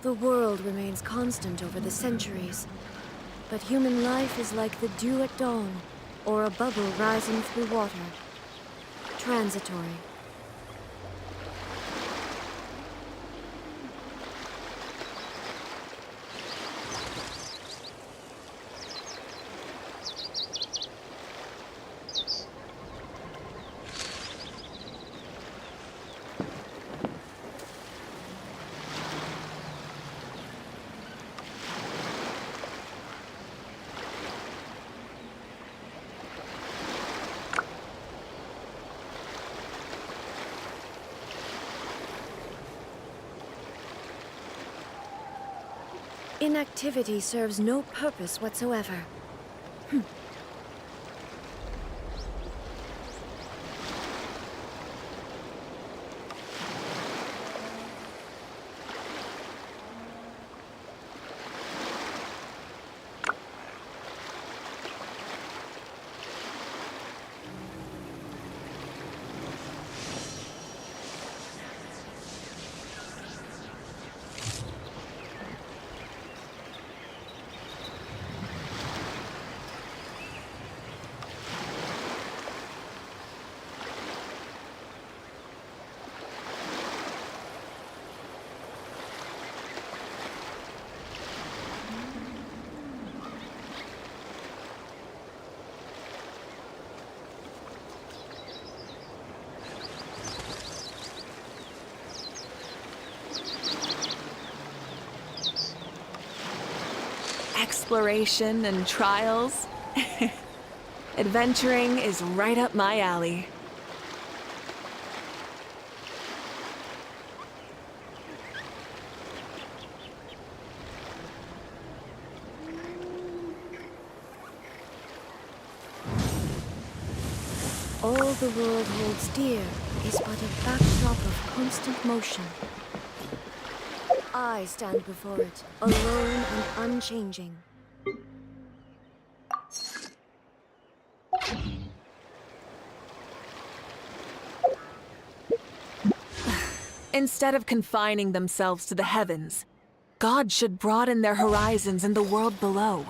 The world remains constant over the centuries, but human life is like the dew at dawn, or a bubble rising through water. Transitory. Inactivity serves no purpose whatsoever. Exploration and trials. Adventuring is right up my alley. All the world holds dear is but a backdrop of constant motion. I stand before it, alone and unchanging. Instead of confining themselves to the heavens, God should broaden their horizons in the world below.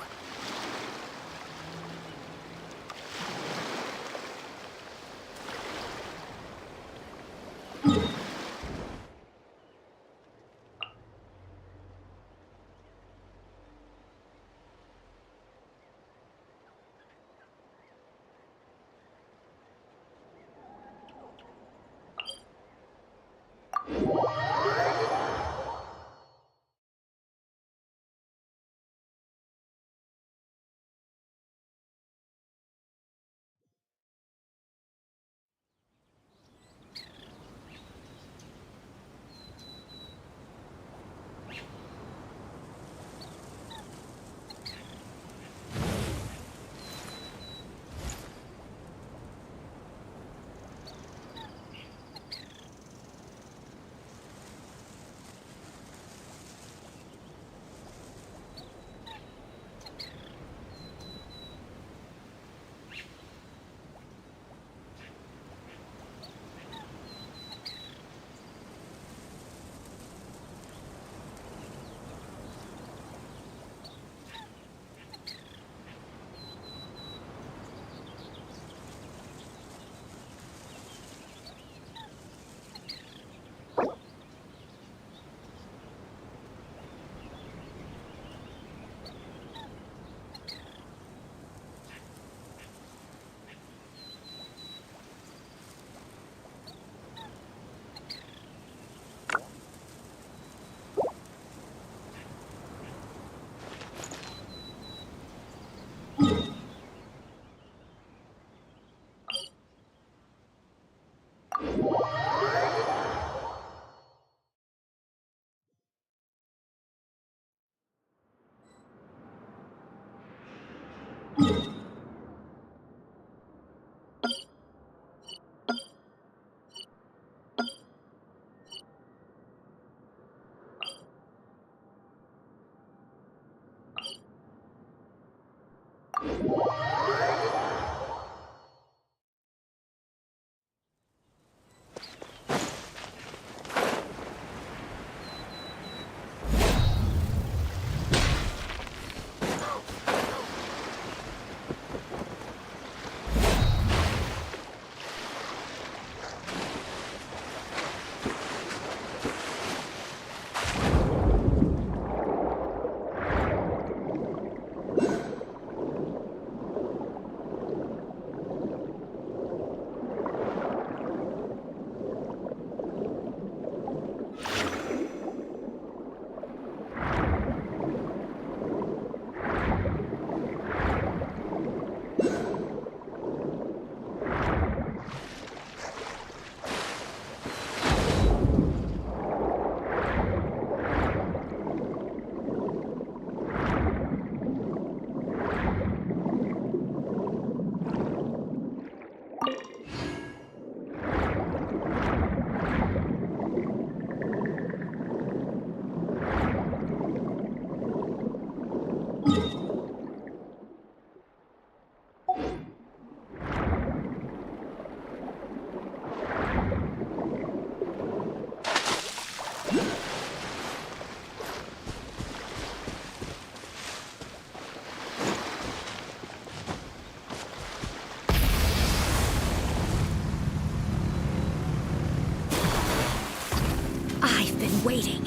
waiting.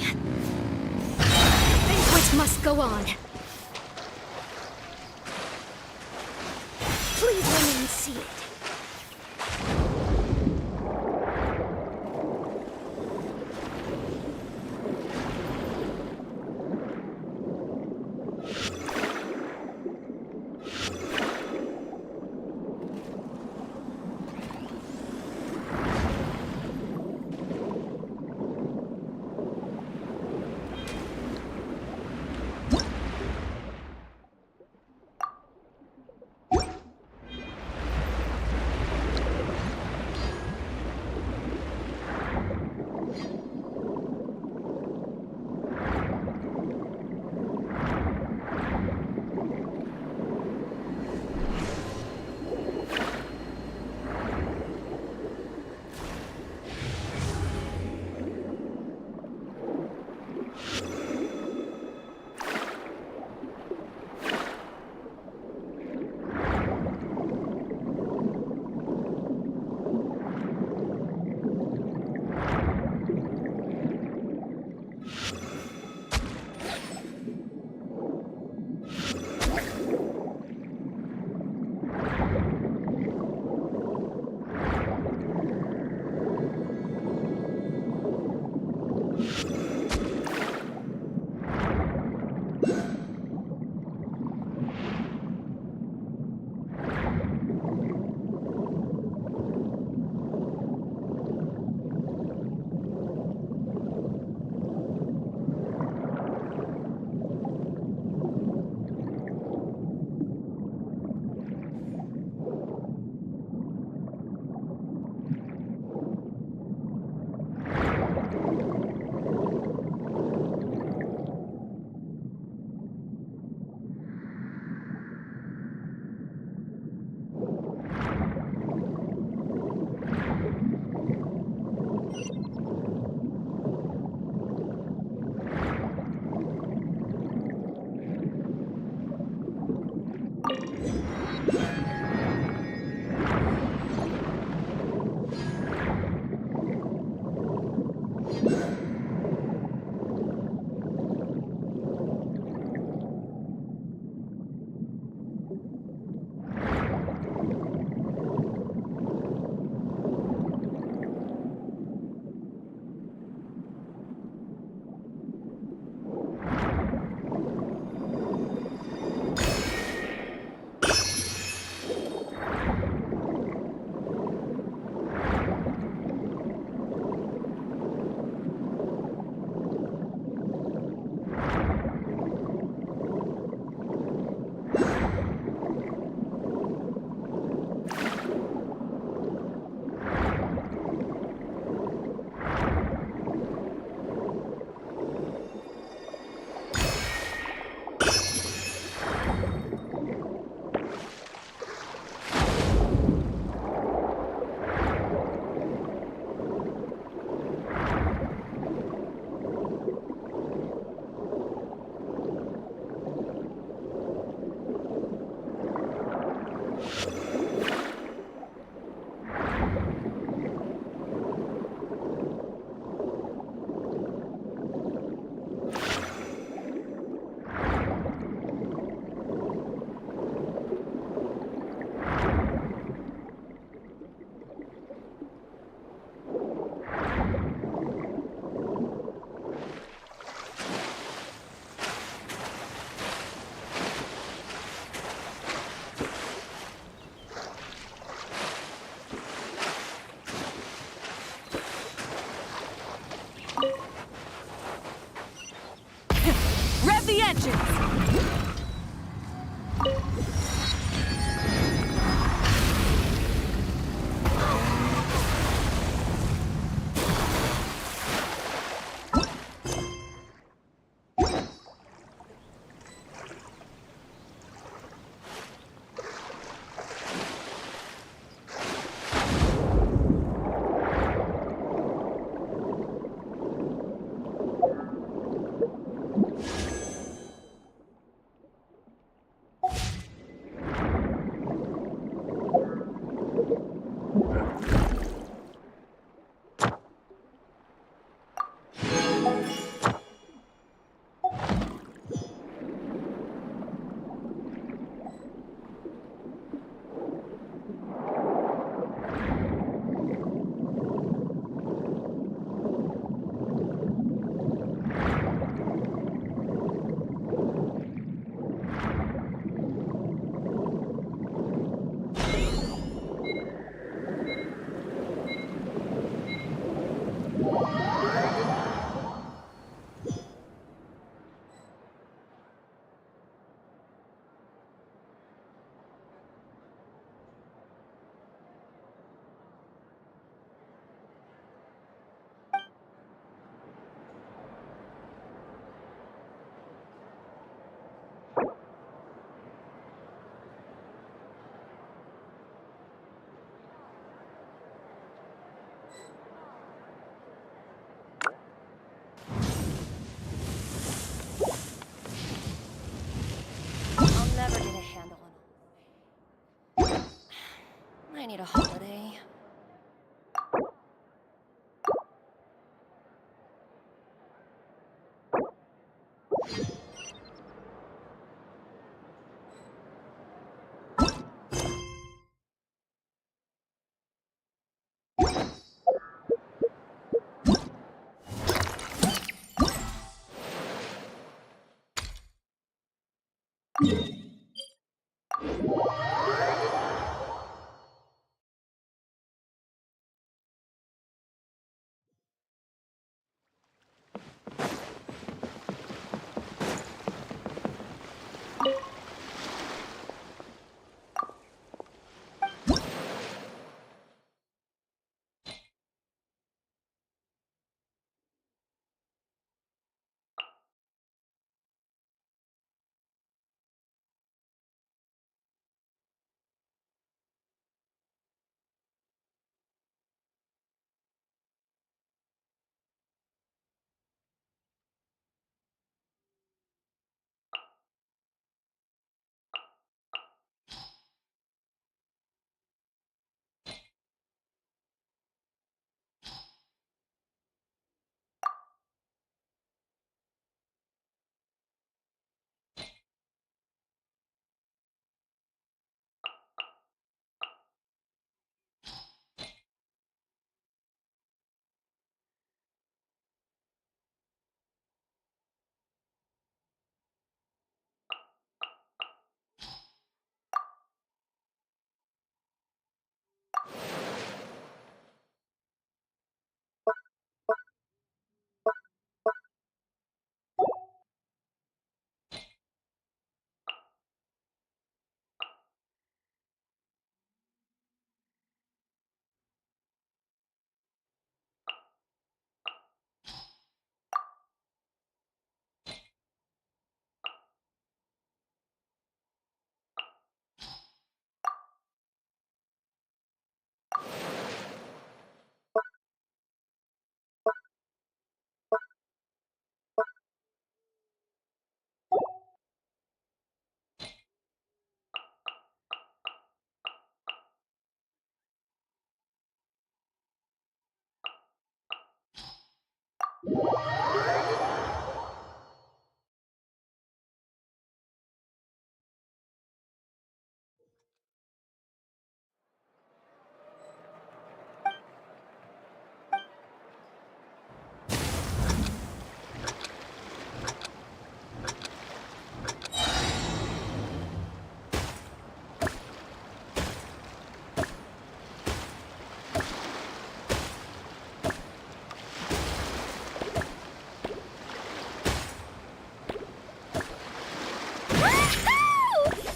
Banquet must go on. Please remain seated. Rev the engines! need a holiday.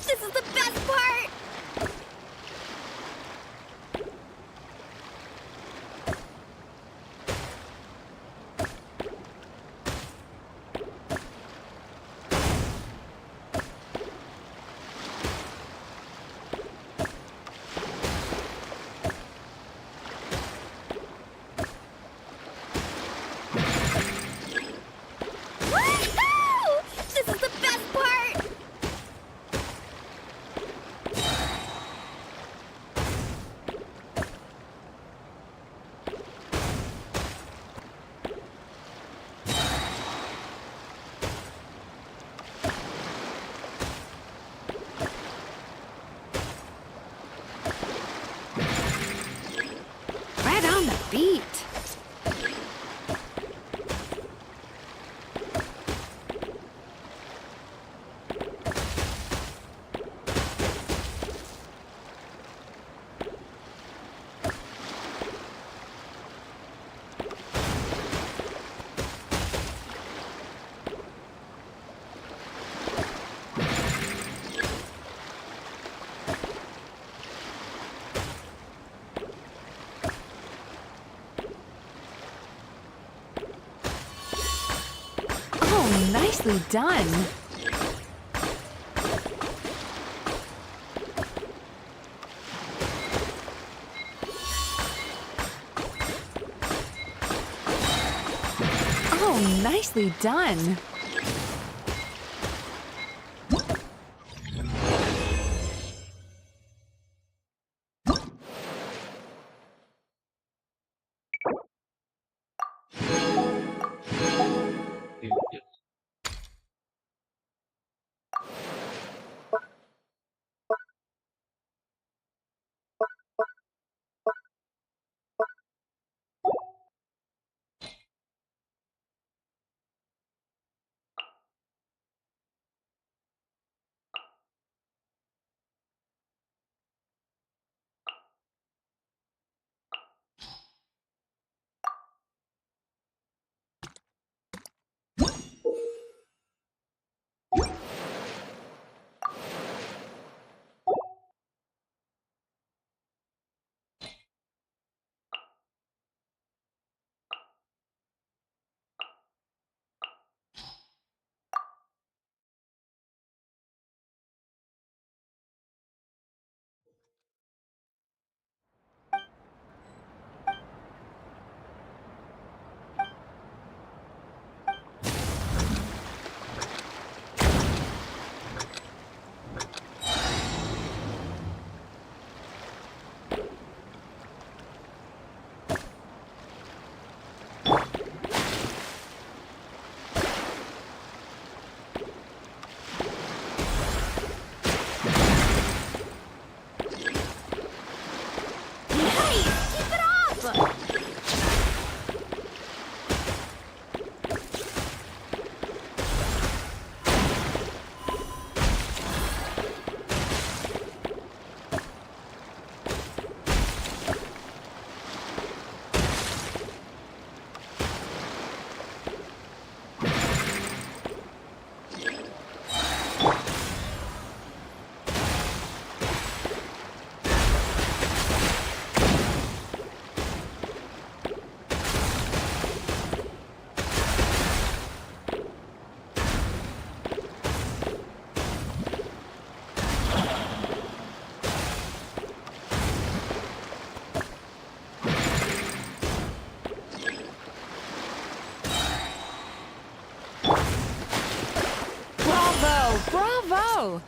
This is the best part! Woohoo! This is the best part! Right on the beat. Oh, nicely done. Oh, nicely done. go!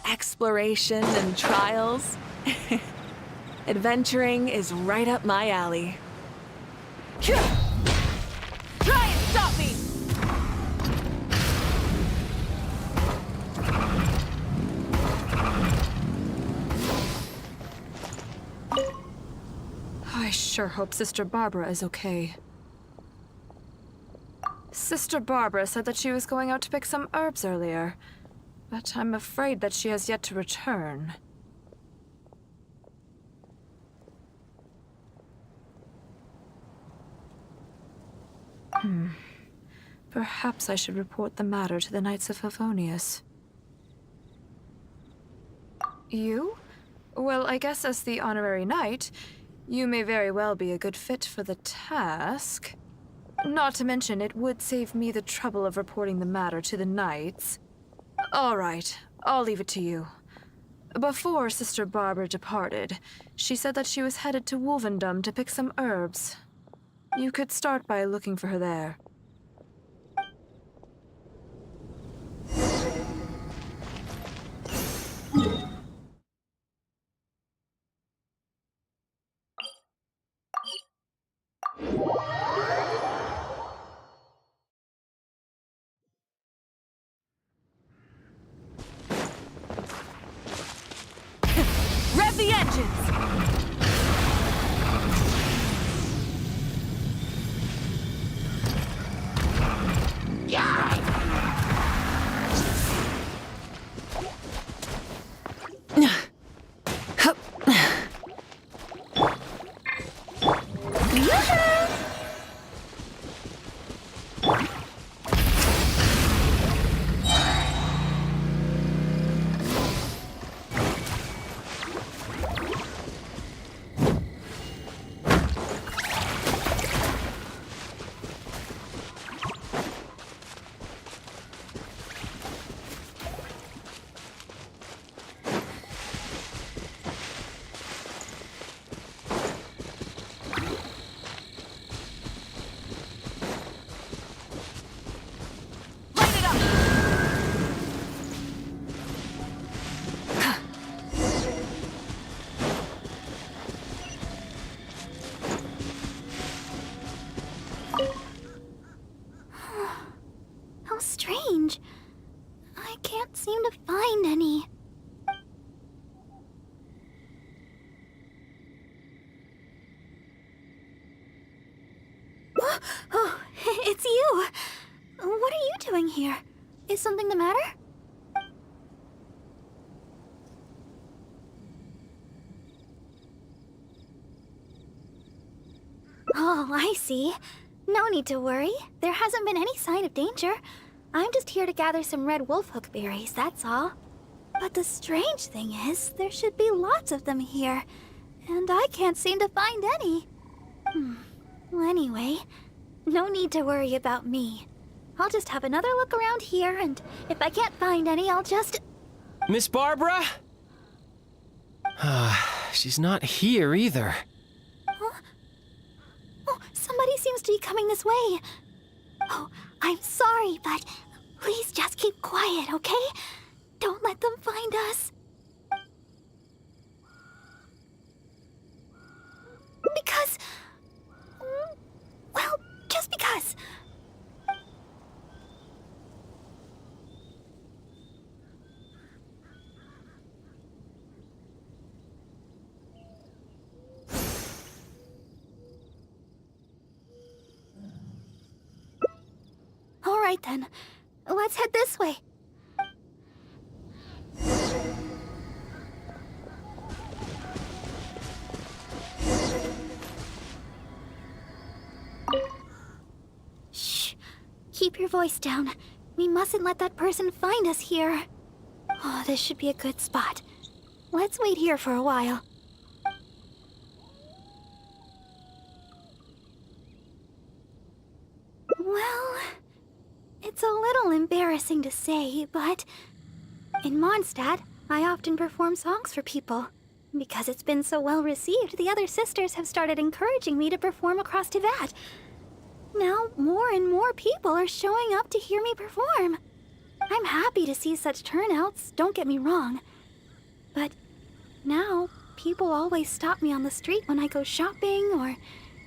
Exploration and trials. Adventuring is right up my alley. Try and stop me! I sure hope Sister Barbara is okay. Sister Barbara said that she was going out to pick some herbs earlier, but I'm afraid that she has yet to return. Perhaps I should report the matter to the Knights of Favonius. You? Well, I guess as the honorary knight, you may very well be a good fit for the task. Not to mention, it would save me the trouble of reporting the matter to the Knights. All right, I'll leave it to you. Before Sister Barbara departed, she said that she was headed to Wolvendom to pick some herbs. You could start by looking for her there. Rev the engines! How strange. I can't seem to find any. Oh, it's you. What are you doing here? Is something the matter? Oh, I see. No need to worry. There hasn't been any sign of danger. I'm just here to gather some red wolfhook berries, that's all. But the strange thing is, there should be lots of them here, and I can't seem to find any. Well, anyway, no need to worry about me. I'll just have another look around here, and if I can't find any, I'll just... Miss Barbara? she's not here either. Huh? Oh, somebody seems to be coming this way. Oh, I'm sorry, but please just keep quiet, okay? Don't let them find us. Because... well, just because. All right then, let's head this way. Shh. Keep your voice down. We mustn't let that person find us here. Oh, this should be a good spot. Let's wait here for a while. Well, it's a little embarrassing to say, but in Mondstadt, I often perform songs for people. Because it's been so well received, the other sisters have started encouraging me to perform across Tivat. Now, more and more people are showing up to hear me perform. I'm happy to see such turnouts, don't get me wrong. But now, people always stop me on the street when I go shopping or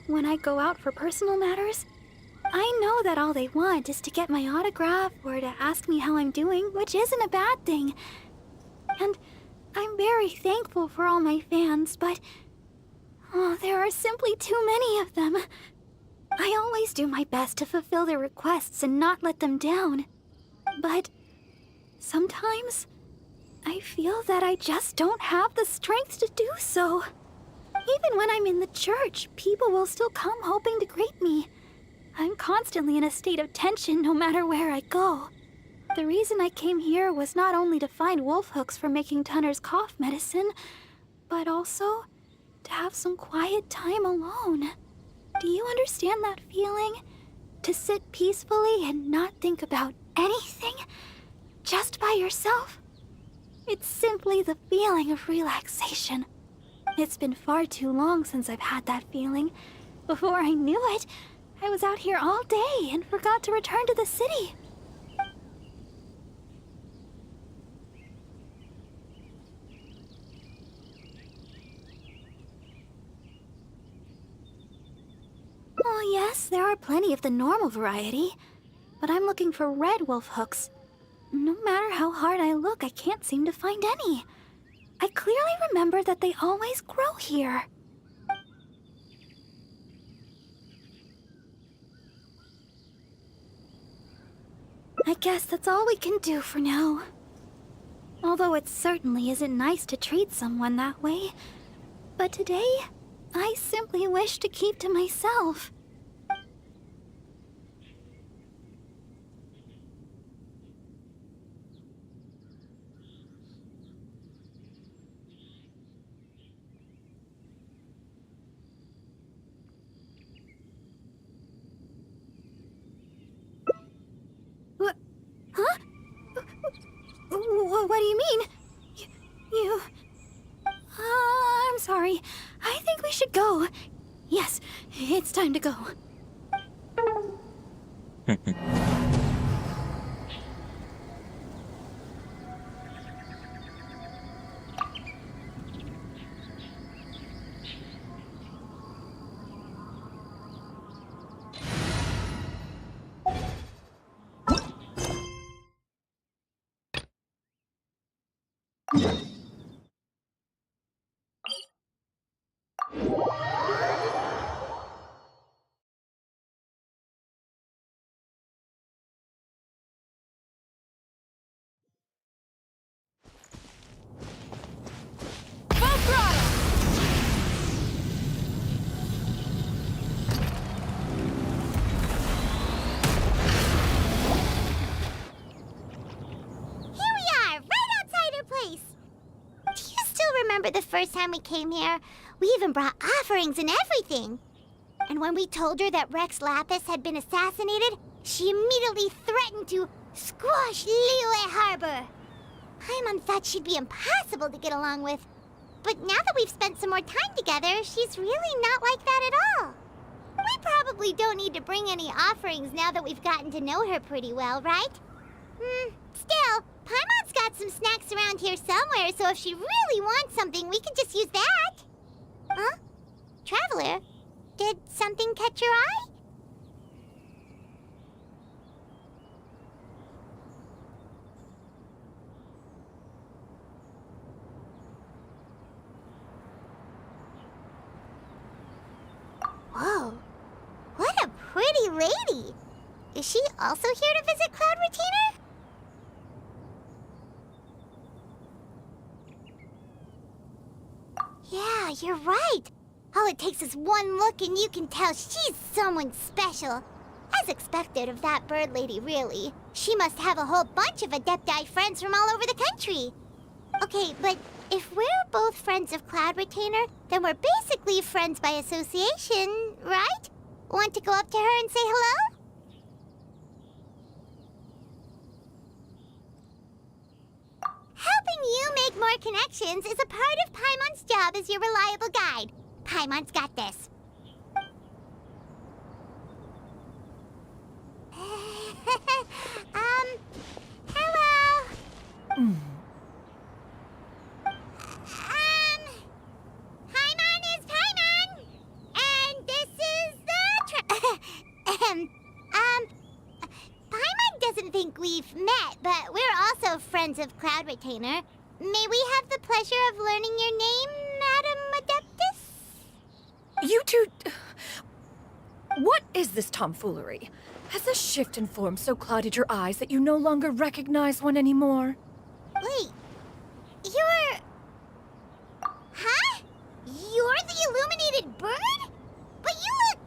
when I go out for personal matters. I know that all they want is to get my autograph or to ask me how I'm doing, which isn't a bad thing. And I'm very thankful for all my fans, but there are simply too many of them. I always do my best to fulfill their requests and not let them down. But sometimes I feel that I just don't have the strength to do so. Even when I'm in the church, people will still come hoping to greet me. I'm constantly in a state of tension no matter where I go. The reason I came here was not only to find wolf hooks for making Tunner's cough medicine, but also to have some quiet time alone. Do you understand that feeling? To sit peacefully and not think about anything? Just by yourself? It's simply the feeling of relaxation. It's been far too long since I've had that feeling. Before I knew it, I was out here all day and forgot to return to the city. Oh yes, there are plenty of the normal variety. But I'm looking for red wolf hooks. No matter how hard I look, I can't seem to find any. I clearly remember that they always grow here. I guess that's all we can do for now. Although it certainly isn't nice to treat someone that way. But today, I simply wish to keep to myself. Huh? What do you mean? You... I'm sorry. I think we should go. Yes, it's time to go. Remember the first time we came here? We even brought offerings and everything. And when we told her that Rex Lapis had been assassinated, she immediately threatened to squash Liyue Harbor. Paimon thought she'd be impossible to get along with. But now that we've spent some more time together, she's really not like that at all. We probably don't need to bring any offerings now that we've gotten to know her pretty well, right? Still, Paimon's got some snacks around here somewhere, so if she really wants something, we can just use that. Huh? Traveler, did something catch your eye? Whoa, what a pretty lady! Is she also here to visit Cloud Retainer? Yeah, you're right. All it takes is one look and you can tell she's someone special. As expected of that bird lady, really. She must have a whole bunch of Adepti friends from all over the country. Okay, but if we're both friends of Cloud Retainer, then we're basically friends by association, right? Want to go up to her and say hello? Helping you make more connections is a part of Paimon's job as your reliable guide. Paimon's got this. Hello? Paimon is Paimon! And this is the Paimon doesn't think we've met, but we're also friends of Cloud Retainer. May we have the pleasure of learning your name, Madam Adeptus? You two... What is this tomfoolery? Has this shift in form so clouded your eyes that you no longer recognize one anymore? Wait, you're... Huh? You're the illuminated bird? But you look...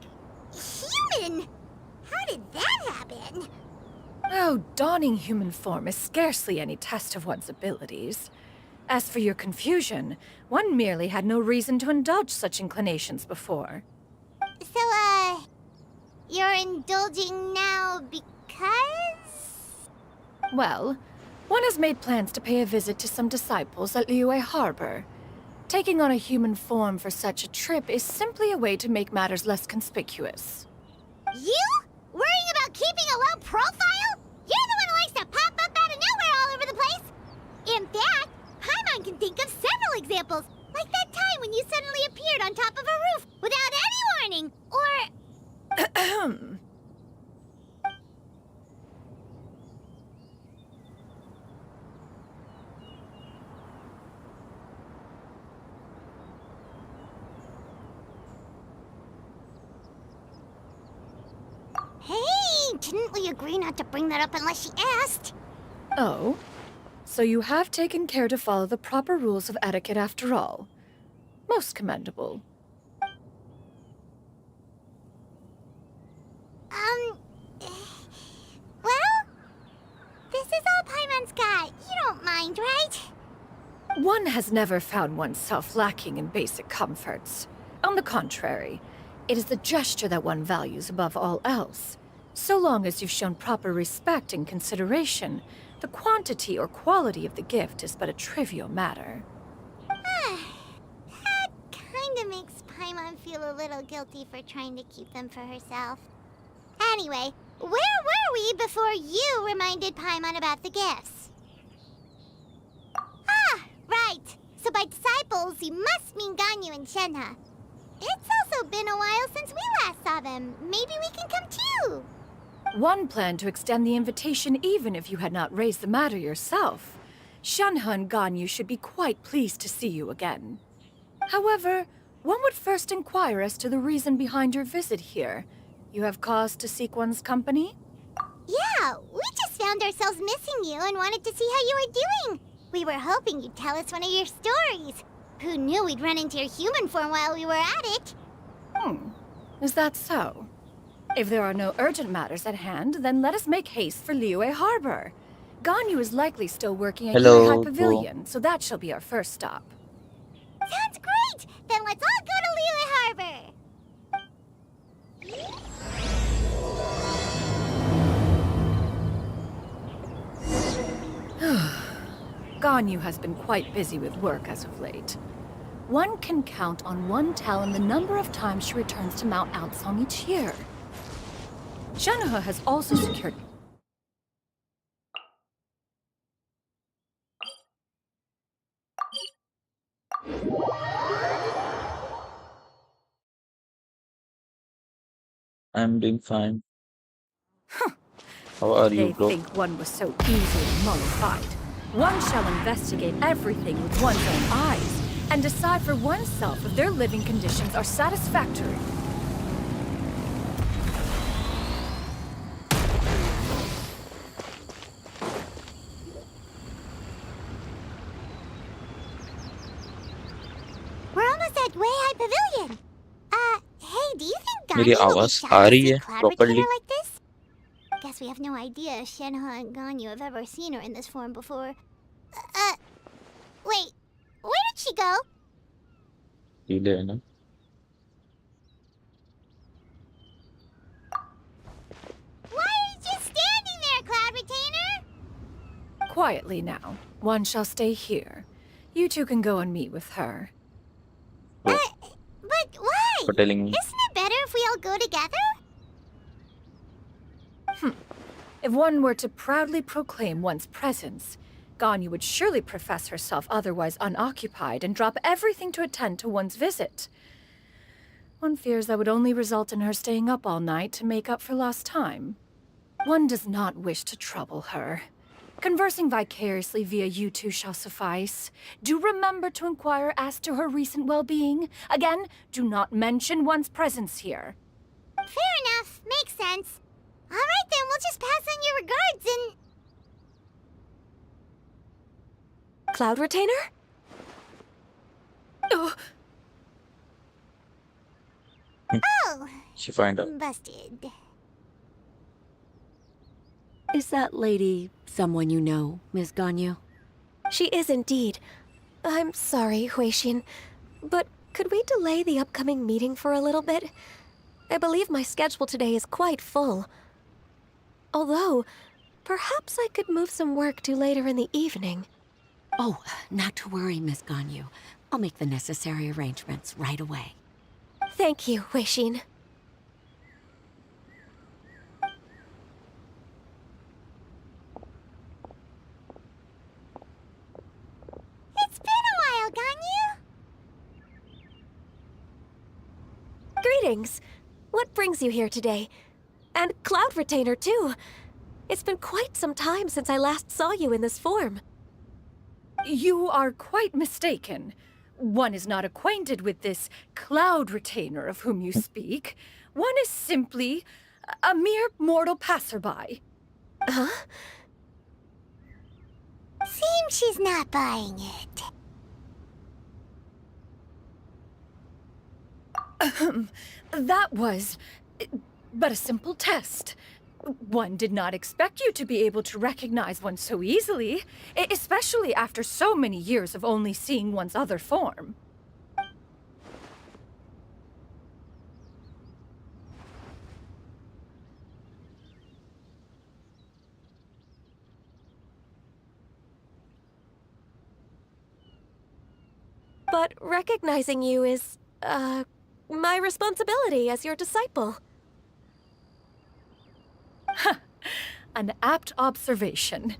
human! How did that happen? Oh, donning human form is scarcely any test of one's abilities. As for your confusion, one merely had no reason to indulge such inclinations before. So, you're indulging now because? Well, one has made plans to pay a visit to some disciples at Liyue Harbor. Taking on a human form for such a trip is simply a way to make matters less conspicuous. You? Worrying about keeping a low profile? You're the one who likes to pop up out of nowhere all over the place! In fact, Paimon can think of several examples, like that time when you suddenly appeared on top of a roof without any warning, or... Hey, didn't we agree not to bring that up unless she asked? Oh? So you have taken care to follow the proper rules of etiquette after all. Most commendable. Well, this is all Paimon's got. You don't mind, right? One has never found oneself lacking in basic comforts. On the contrary, it is the gesture that one values above all else. So long as you've shown proper respect and consideration, the quantity or quality of the gift is but a trivial matter. That kinda makes Paimon feel a little guilty for trying to keep them for herself. Anyway, where were we before you reminded Paimon about the gifts? Ah, right. So by disciples, you must mean Ganyu and Shenhe. It's also been a while since we last saw them. Maybe we can come too. One planned to extend the invitation even if you had not raised the matter yourself. Shenhe and Ganyu should be quite pleased to see you again. However, one would first inquire as to the reason behind your visit here. You have cause to seek one's company? Yeah, we just found ourselves missing you and wanted to see how you were doing. We were hoping you'd tell us one of your stories. Who knew we'd run into your human form while we were at it? Is that so? If there are no urgent matters at hand, then let us make haste for Liyue Harbor. Ganyu is likely still working at Hello, Yurihai Pavilion, so that shall be our first stop. Sounds great! Then let's all go to Liyue Harbor! Ganyu has been quite busy with work as of late. one can count on one talon the number of times she returns to Mount Outsong each year. Shenhe has also secured... I'm doing fine. How are you, They bro? think one was so easily mollified. One shall investigate everything with one's own eyes and decide for oneself if their living conditions are satisfactory. We're almost at Way High Pavilion. Hey, do you think मेरी Ganyu will be आवाज shocked uh to रही see है Cloud properly? Retainer like this? Guess we have no idea if Shenhe and Ganyu have ever seen her in this form before. Wait, where did she go? सीधे है ना? Why are you just standing there, Cloud Retainer? Quietly now. One shall stay here. You two can go and meet with her. Bro, But why? for telling me. Isn't it better if we all go together? If one were to proudly proclaim one's presence, Ganyu would surely profess herself otherwise unoccupied and drop everything to attend to one's visit. One fears that would only result in her staying up all night to make up for lost time. One does not wish to trouble her. Conversing vicariously via you two shall suffice. Do remember to inquire as to her recent well-being. Again, do not mention one's presence here. Fair enough. Makes sense. Alright then, we'll just pass on your regards and... Cloud Retainer? Oh, She find out. busted. Is that lady someone you know, Miss Ganyu? She is indeed. I'm sorry, Huixin, but could we delay the upcoming meeting for a little bit? I believe my schedule today is quite full. Although, perhaps I could move some work to later in the evening. Oh, not to worry, Miss Ganyu. I'll make the necessary arrangements right away. Thank you, Huixin. It's been a while, Ganyu. Greetings. What brings you here today? And Cloud Retainer, too. It's been quite some time since I last saw you in this form. You are quite mistaken. One is not acquainted with this Cloud Retainer of whom you speak. One is simply a mere mortal passerby. Huh? Seems she's not buying it. That was but a simple test. One did not expect you to be able to recognize one so easily, especially after so many years of only seeing one's other form. But recognizing you is, my responsibility as your disciple. An apt observation.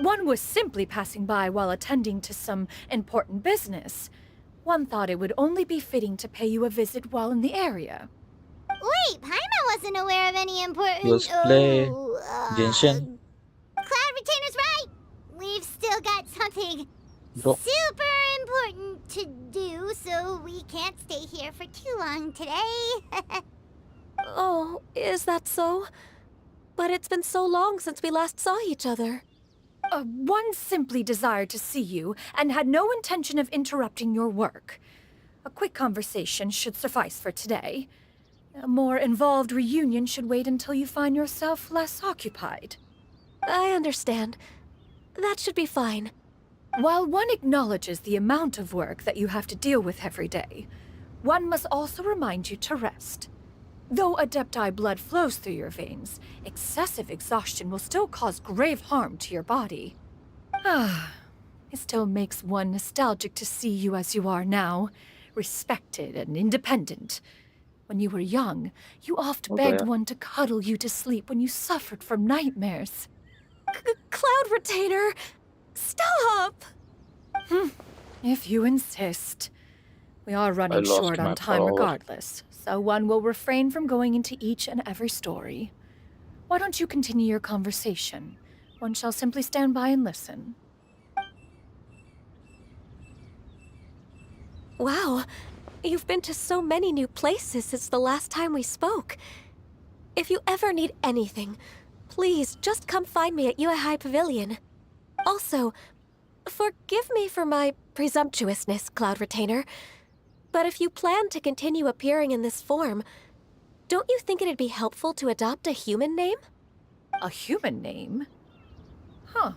One was simply passing by while attending to some important business. One thought it would only be fitting to pay you a visit while in the area. Wait, Paimon wasn't aware of any important... Let's play Oh, Genshin. Cloud Retainer's right! We've still got something Bro, super important to do, so we can't stay here for too long today. Oh, is that so? But it's been so long since we last saw each other. One simply desired to see you and had no intention of interrupting your work. A quick conversation should suffice for today. A more involved reunion should wait until you find yourself less occupied. I understand. That should be fine. While one acknowledges the amount of work that you have to deal with every day, one must also remind you to rest. Though Adepti blood flows through your veins, excessive exhaustion will still cause grave harm to your body. It still makes one nostalgic to see you as you are now, respected and independent. When you were young, you oft वो तो begged है। one to cuddle you to sleep when you suffered from nightmares. Cloud Retainer! Stop! If you insist. We are I running lost short my on time power. regardless, so one will refrain from going into each and every story. Why don't you continue your conversation? One shall simply stand by and listen. Wow, you've been to so many new places since the last time we spoke. If you ever need anything, please just come find me at Yue High Pavilion. Also, forgive me for my presumptuousness, Cloud Retainer, but if you plan to continue appearing in this form, don't you think it'd be helpful to adopt a human name? A human name? Huh.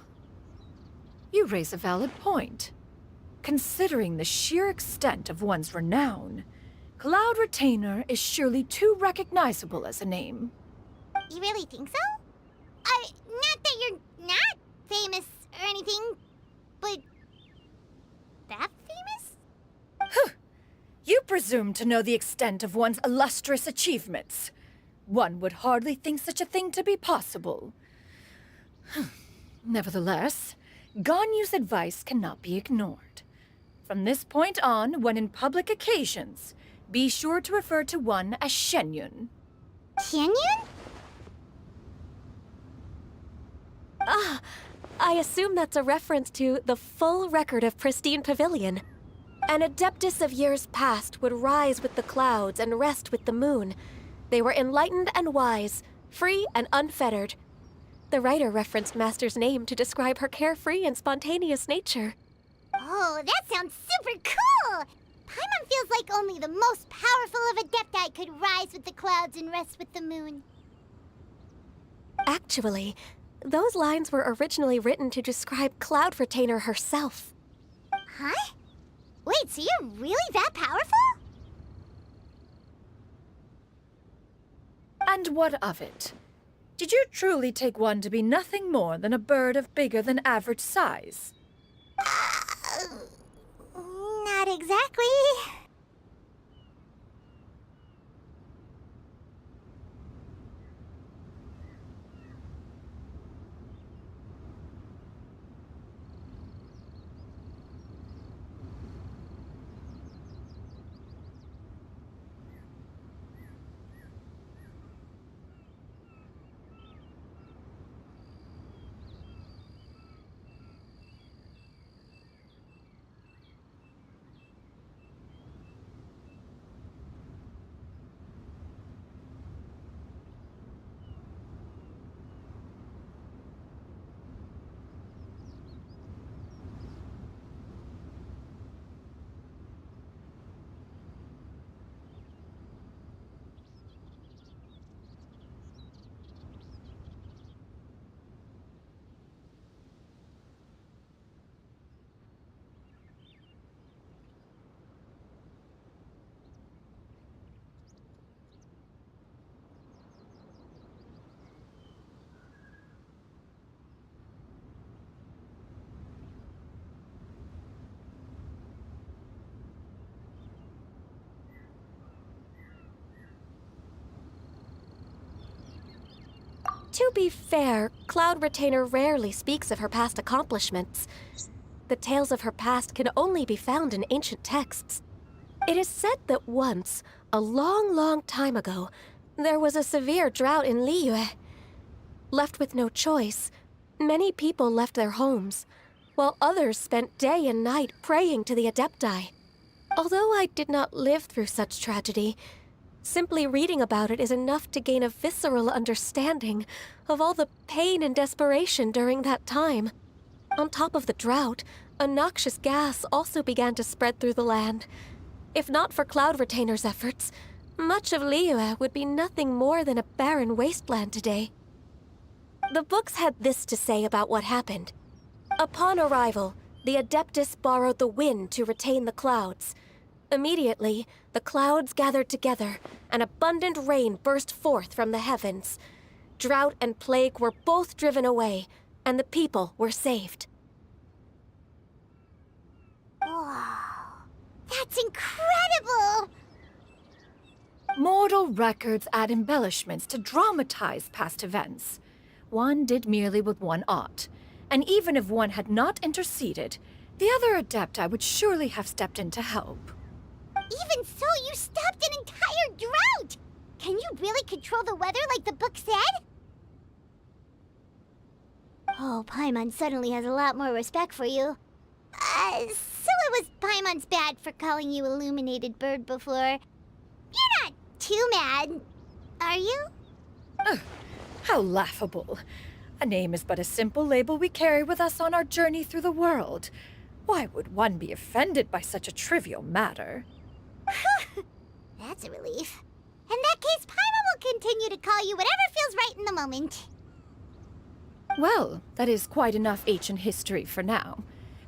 You raise a valid point. Considering the sheer extent of one's renown, Cloud Retainer is surely too recognizable as a name. You really think so? Not that you're not famous or anything, but that famous? You presume to know the extent of one's illustrious achievements. One would hardly think such a thing to be possible. Nevertheless, Ganyu's advice cannot be ignored. From this point on, when in public occasions, be sure to refer to one as Shenyun. Canyon? I assume that's a reference to the full record of Pristine Pavilion. An adeptus of years past would rise with the clouds and rest with the moon. They were enlightened and wise, free and unfettered. The writer referenced Master's name to describe her carefree and spontaneous nature. Oh, that sounds super cool! Paimon feels like only the most powerful of Adepti could rise with the clouds and rest with the moon. Actually, those lines were originally written to describe Cloud Retainer herself. Huh? Wait, so you're really that powerful? And what of it? Did you truly take one to be nothing more than a bird of bigger than average size? Not exactly. To be fair, Cloud Retainer rarely speaks of her past accomplishments. The tales of her past can only be found in ancient texts. It is said that once, a long, long time ago, there was a severe drought in Liyue. Left with no choice, many people left their homes, while others spent day and night praying to the Adepti. Although I did not live through such tragedy, simply reading about it is enough to gain a visceral understanding of all the pain and desperation during that time. On top of the drought, a noxious gas also began to spread through the land. If not for Cloud Retainer's efforts, much of Liyue would be nothing more than a barren wasteland today. The books had this to say about what happened. Upon arrival, the Adeptus borrowed the wind to retain the clouds. Immediately, the clouds gathered together, and abundant rain burst forth from the heavens. Drought and plague were both driven away, and the people were saved. That's incredible! Mortal records add embellishments to dramatize past events. One did merely what one ought, and even if one had not interceded, the other Adepti would surely have stepped in to help. Even so, you stopped an entire drought! Can you really control the weather like the book said? Oh, Paimon suddenly has a lot more respect for you. So it was Paimon's bad for calling you Illuminated Bird before. You're not too mad, are you? How laughable. A name is but a simple label we carry with us on our journey through the world. Why would one be offended by such a trivial matter? That's a relief. In that case, Paimon will continue to call you whatever feels right in the moment. Well, that is quite enough ancient history for now.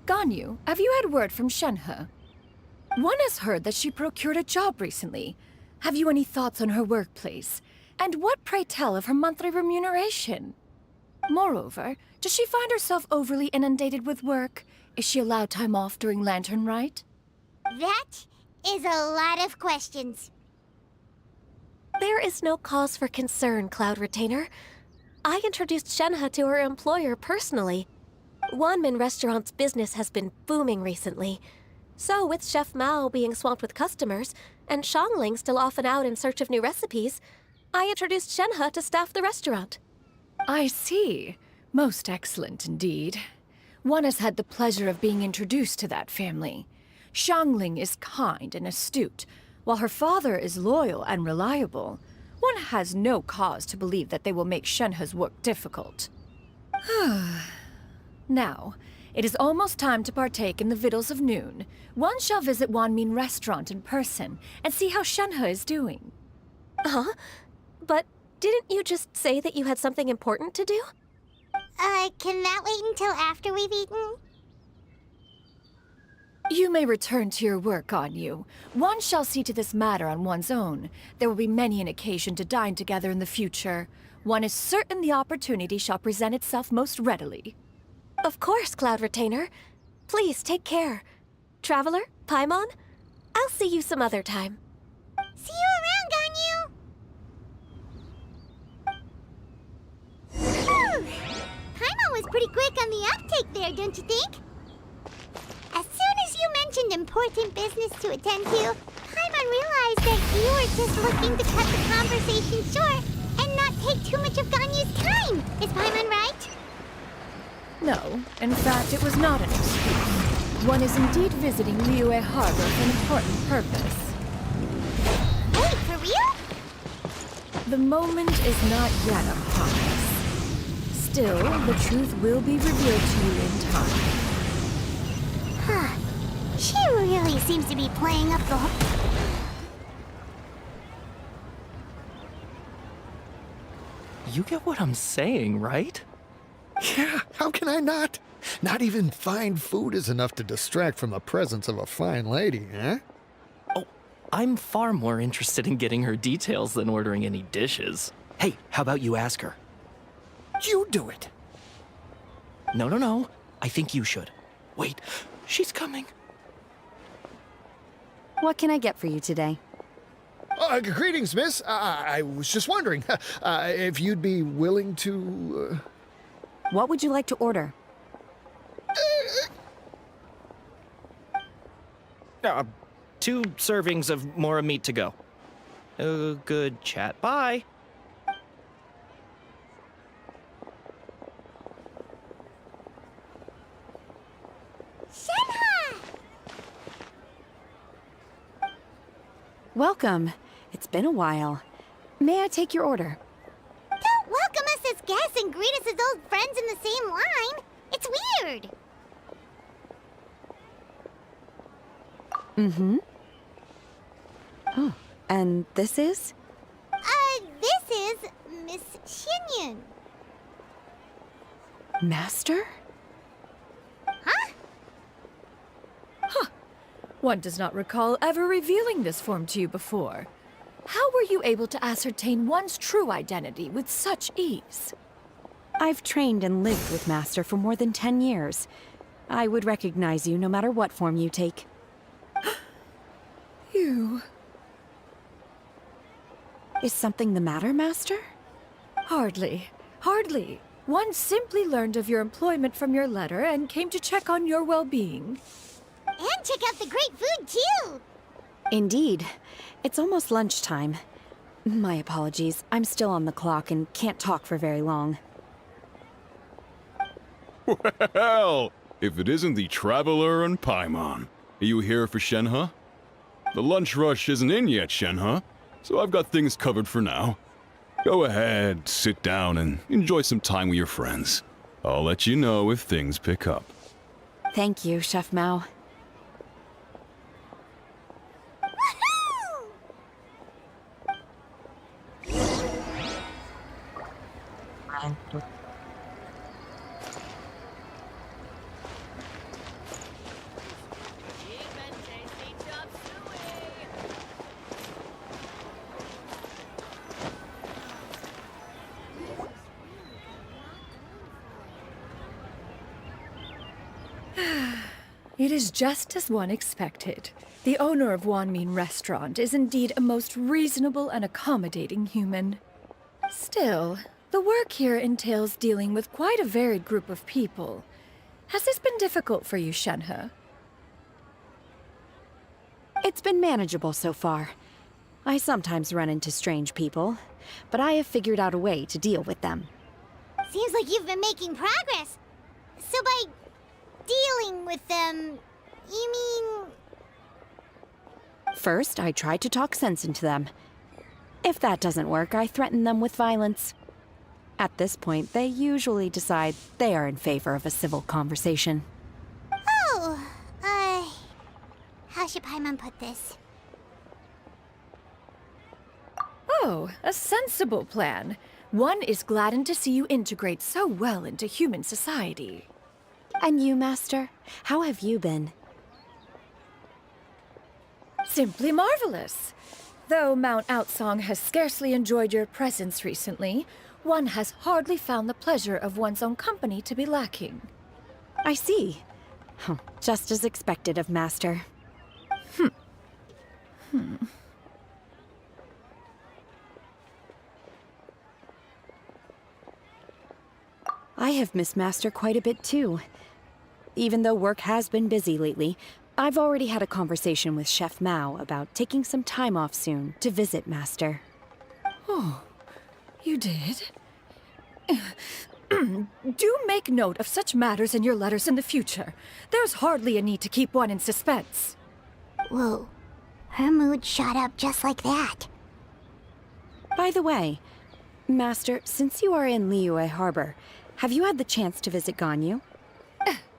Ganyu, have you had word from Shenhe? One has heard that she procured a job recently. Have you any thoughts on her workplace? And what, pray tell, of her monthly remuneration? Moreover, does she find herself overly inundated with work? Is she allowed time off during Lantern Rite? That is a lot of questions. There is no cause for concern, Cloud Retainer. I introduced Shenhe to her employer personally. Wanmin Restaurant's business has been booming recently. So, with Chef Mao being swamped with customers, and Xiangling still off and out in search of new recipes, I introduced Shenhe to staff the restaurant. I see. Most excellent indeed. One has had the pleasure of being introduced to that family. Xiangling is kind and astute, while her father is loyal and reliable. One has no cause to believe that they will make Shenhe's work difficult. Now, it is almost time to partake in the victuals of noon. One shall visit Wanmin Restaurant in person and see how Shenhe is doing. Huh? But didn't you just say that you had something important to do? Can that wait until after we've eaten? You may return to your work, Ganyu. One shall see to this matter on one's own. There will be many an occasion to dine together in the future. One is certain the opportunity shall present itself most readily. Of course, Cloud Retainer. Please take care. Traveler, Paimon, I'll see you some other time. See you around, Ganyu! Whew. Paimon was pretty quick on the uptake there, don't you think? As soon as you mentioned important business to attend to, Paimon realized that you were just looking to cut the conversation short and not take too much of Ganyu's time. Is Paimon right? No, in fact, it was not an excuse. One is indeed visiting Liyue Harbor for an important purpose. Wait, for real? The moment is not yet upon us. Still, the truth will be revealed to you in time. Huh. She really seems to be playing up the whole... You get what I'm saying, right? Yeah, how can I not? Not even fine food is enough to distract from the presence of a fine lady, eh? Oh, I'm far more interested in getting her details than ordering any dishes. Hey, how about you ask her? You do it. No. I think you should. Wait, she's coming. What can I get for you today? Greetings, miss. I was just wondering if you'd be willing to... What would you like to order? 2 servings of mora meat to go. Good chat. Bye. Shenhe! Welcome. It's been a while. May I take your order? Don't welcome us as guests and greet us as old friends in the same line. It's weird. Mm-hmm. Oh, and this is? This is Miss Xinyun. Master? Huh? One does not recall ever revealing this form to you before. How were you able to ascertain one's true identity with such ease? I've trained and lived with Master for more than 10 years. I would recognize you no matter what form you take. you. Is something the matter, Master? Hardly. Hardly. One simply learned of your employment from your letter and came to check on your well-being. And check out the great food, too! Indeed. It's almost lunchtime. My apologies. I'm still on the clock and can't talk for very long. Well, if it isn't the Traveler and Paimon. Are you here for Shenhe? The lunch rush isn't in yet, Shenhe, so I've got things covered for now. Go ahead, sit down, and enjoy some time with your friends. I'll let you know if things pick up. Thank you, Chef Mao. It is just as one expected. The owner of Wanmin Restaurant is indeed a most reasonable and accommodating human. Still, the work here entails dealing with quite a varied group of people. Has this been difficult for you, Shenhe? It's been manageable so far. I sometimes run into strange people, but I have figured out a way to deal with them. Seems like you've been making progress. So by dealing with them, you mean... First, I try to talk sense into them. If that doesn't work, I threaten them with violence. At this point, they usually decide they are in favor of a civil conversation. Oh, how should Paimon put this? Oh, a sensible plan. One is gladdened to see you integrate so well into human society. And you, Master? How have you been? Simply marvelous. Though Mount Outsong has scarcely enjoyed your presence recently, one has hardly found the pleasure of one's own company to be lacking. I see. Just as expected of Master. I have missed Master quite a bit too. Even though work has been busy lately, I've already had a conversation with Chef Mao about taking some time off soon to visit Master. Oh, you did? Do make note of such matters in your letters in the future. There's hardly a need to keep one in suspense. Whoa, her mood shot up just like that. By the way, Master, since you are in Liyue Harbor, have you had the chance to visit Ganyu?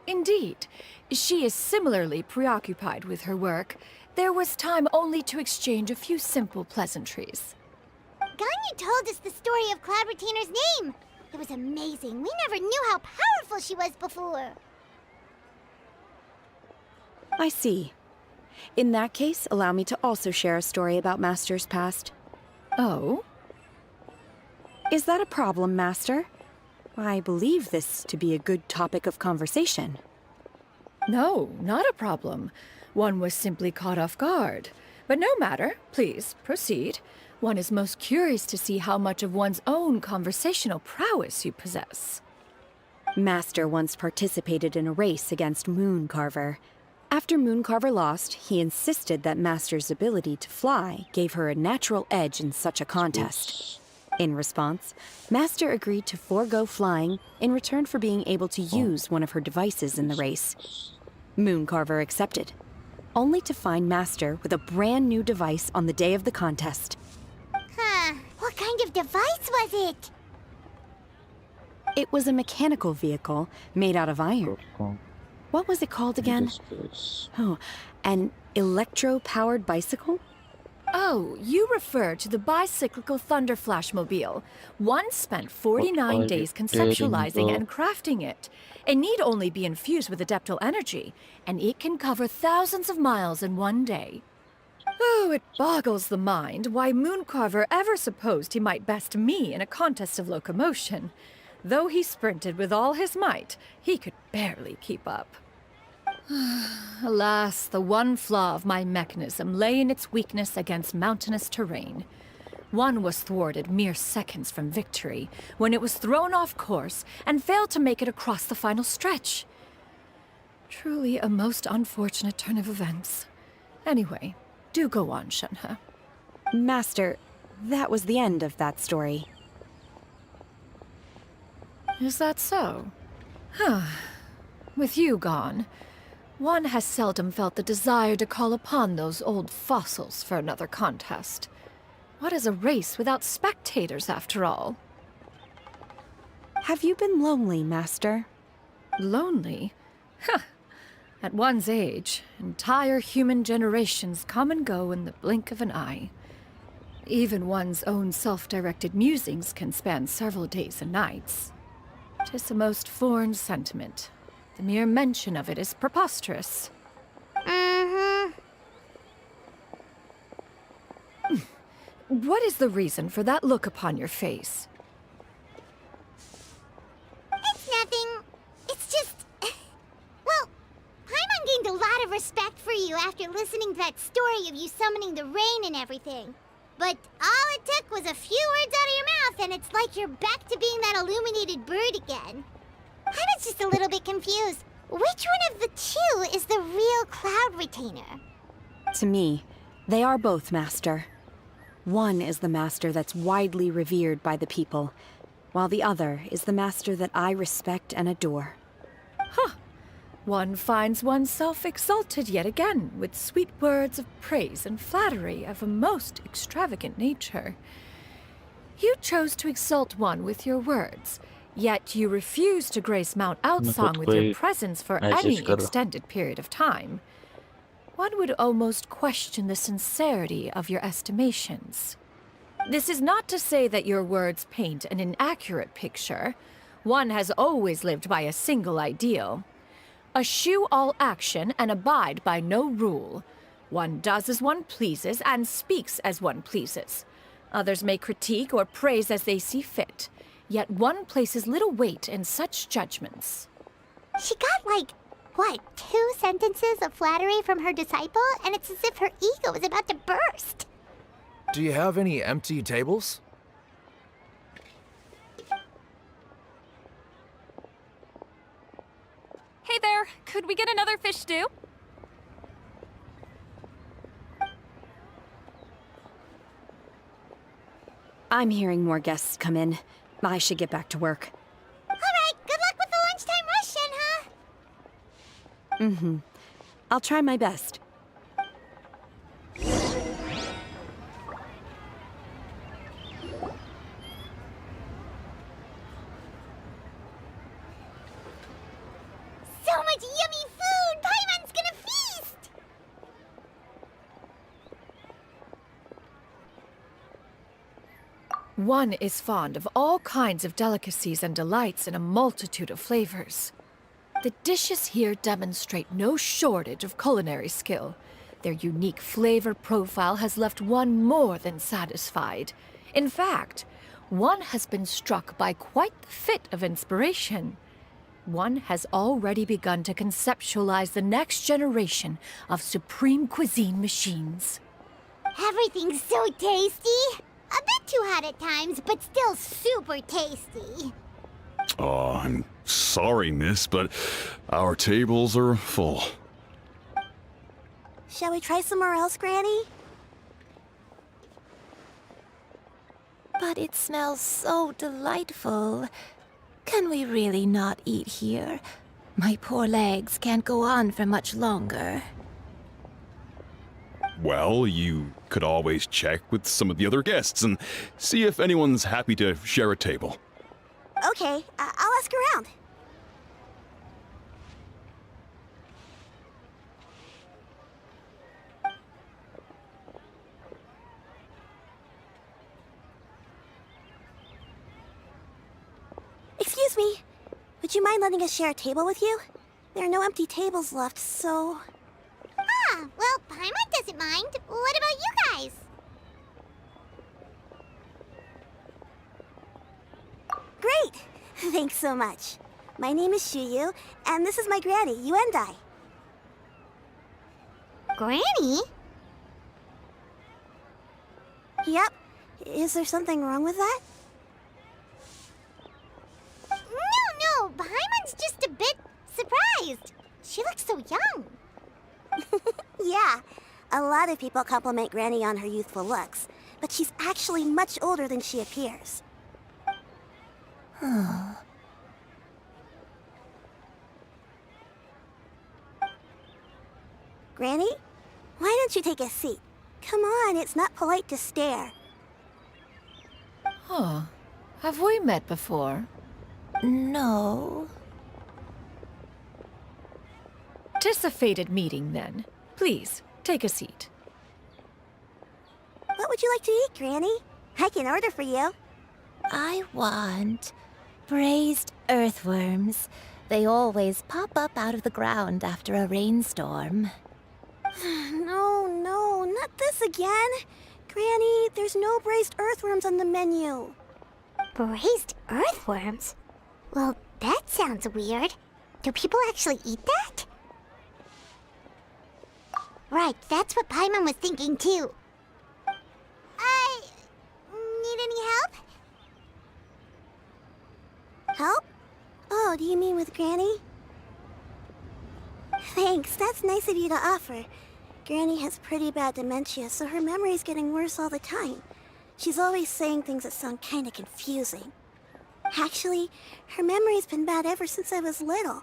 Indeed. She is similarly preoccupied with her work. There was time only to exchange a few simple pleasantries. Ganyu told us the story of Cloud Retainer's name. It was amazing. We never knew how powerful she was before. I see. In that case, allow me to also share a story about Master's past. Oh? Is that a problem, Master? I believe this to be a good topic of conversation. No, not a problem. One was simply caught off guard. But no matter. Please, proceed. One is most curious to see how much of one's own conversational prowess you possess. Master once participated in a race against Mooncarver. After Mooncarver lost, he insisted that Master's ability to fly gave her a natural edge in such a contest. In response, Master agreed to forego flying in return for being able to use one of her devices in the race. Mooncarver accepted, only to find Master with a brand new device on the day of the contest. Huh, what kind of device was it? It was a mechanical vehicle made out of iron. What was it called again? Oh, an electro-powered bicycle? Oh, you refer to the bicyclical Thunder Flashmobile. One spent 49 days conceptualizing and crafting it. It need only be infused with adeptal energy, and it can cover thousands of miles in one day. Oh, it boggles the mind why Mooncarver ever supposed he might best me in a contest of locomotion. Though he sprinted with all his might, he could barely keep up. Alas, the one flaw of my mechanism lay in its weakness against mountainous terrain. One was thwarted mere seconds from victory, when it was thrown off course and failed to make it across the final stretch. Truly a most unfortunate turn of events. Anyway, do go on, Shenhe. Master, that was the end of that story. Is that so? Huh. With you gone, one has seldom felt the desire to call upon those old fossils for another contest. What is a race without spectators, after all? Have you been lonely, Master? Lonely? Huh. At one's age, entire human generations come and go in the blink of an eye. Even one's own self-directed musings can span several days and nights. 'Tis a most foreign sentiment. The mere mention of it is preposterous. What is the reason for that look upon your face? It's nothing. It's just... Well, Paimon gained a lot of respect for you after listening to that story of you summoning the rain and everything. But all it took was a few words out of your mouth and it's like you're back to being that illuminated bird again. I was just a little bit confused. Which one of the two is the real Cloud Retainer? To me, they are both, Master. One is the master that's widely revered by the people, while the other is the master that I respect and adore. Huh. One finds oneself exalted yet again with sweet words of praise and flattery of a most extravagant nature. You chose to exalt one with your words, yet you refuse to grace Mount Outsong with your presence for any extended period of time. One would almost question the sincerity of your estimations. This is not to say that your words paint an inaccurate picture. One has always lived by a single ideal. Eschew all action and abide by no rule. One does as one pleases and speaks as one pleases. Others may critique or praise as they see fit, yet one places little weight in such judgments. She got like... What, 2 sentences of flattery from her disciple, and it's as if her ego is about to burst. Do you have any empty tables? Hey there, could we get another fish stew? I'm hearing more guests come in. I should get back to work. All right, good luck with the lunchtime rush, Shenhe. I'll try my best. So much yummy food! Paimon's gonna feast! One is fond of all kinds of delicacies and delights in a multitude of flavors. The dishes here demonstrate no shortage of culinary skill. Their unique flavor profile has left one more than satisfied. In fact, one has been struck by quite the fit of inspiration. One has already begun to conceptualize the next generation of supreme cuisine machines. Everything's so tasty! A bit too hot at times, but still super tasty. Oh, I'm sorry, miss, but our tables are full. Shall we try somewhere else, Granny? But it smells so delightful. Can we really not eat here? My poor legs can't go on for much longer. Well, you could always check with some of the other guests and see if anyone's happy to share a table. Okay, I'll ask around. Excuse me. Would you mind letting us share a table with you? There are no empty tables left, so... Ah, well, Paimon doesn't mind. What about you guys? Great! Thanks so much. My name is Shuyu, and this is my granny, Yuendai. Granny? Yep. Is there something wrong with that? No, Paimon's just a bit surprised. She looks so young. Yeah. A lot of people compliment Granny on her youthful looks, but she's actually much older than she appears. Granny? Why don't you take a seat? Come on, it's not polite to stare. Huh. Have we met before? No. Tis a fated meeting, then. Please, take a seat. What would you like to eat, Granny? I can order for you. I want braised earthworms. They always pop up out of the ground after a rainstorm. No, not this again. Granny, there's no braised earthworms on the menu. Braised earthworms? Well, that sounds weird. Do people actually eat that? Right, that's what Paimon was thinking too. Need any help? Help? Oh, do you mean with Granny? Thanks, that's nice of you to offer. Granny has pretty bad dementia, so her memory's getting worse all the time. She's always saying things that sound kinda confusing. Actually, her memory's been bad ever since I was little.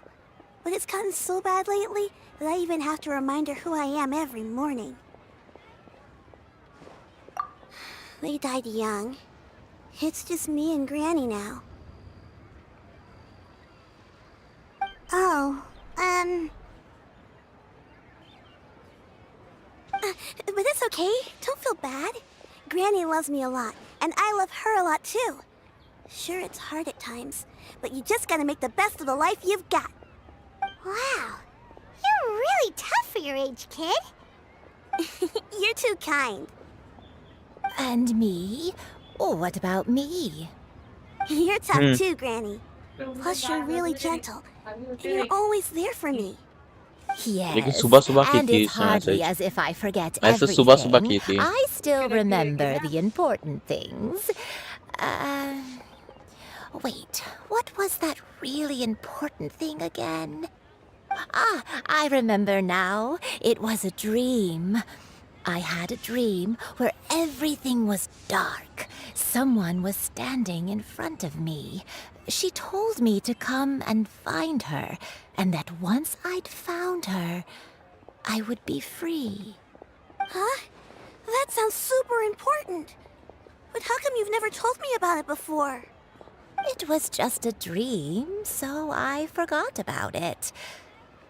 But it's gotten so bad lately that I even have to remind her who I am every morning. They died young. It's just me and Granny now. But it's okay. Don't feel bad. Granny loves me a lot, and I love her a lot too. Sure, it's hard at times, but you just gotta make the best of the life you've got. Wow, you're really tough for your age, kid. You're too kind. And me? Oh, what about me? You're tough too, Granny. Plus, you're really gentle, and you're always there for me. Yes, सुबह-सुबह की and थी it's hardly message as if I forget message सुबह-सुबह everything. की थी I still remember the important things. Wait, what was that really important thing again? Ah, I remember now. It was a dream. I had a dream where everything was dark. Someone was standing in front of me. She told me to come and find her, and that once I'd found her, I would be free. Huh? That sounds super important. But how come you've never told me about it before? It was just a dream, so I forgot about it.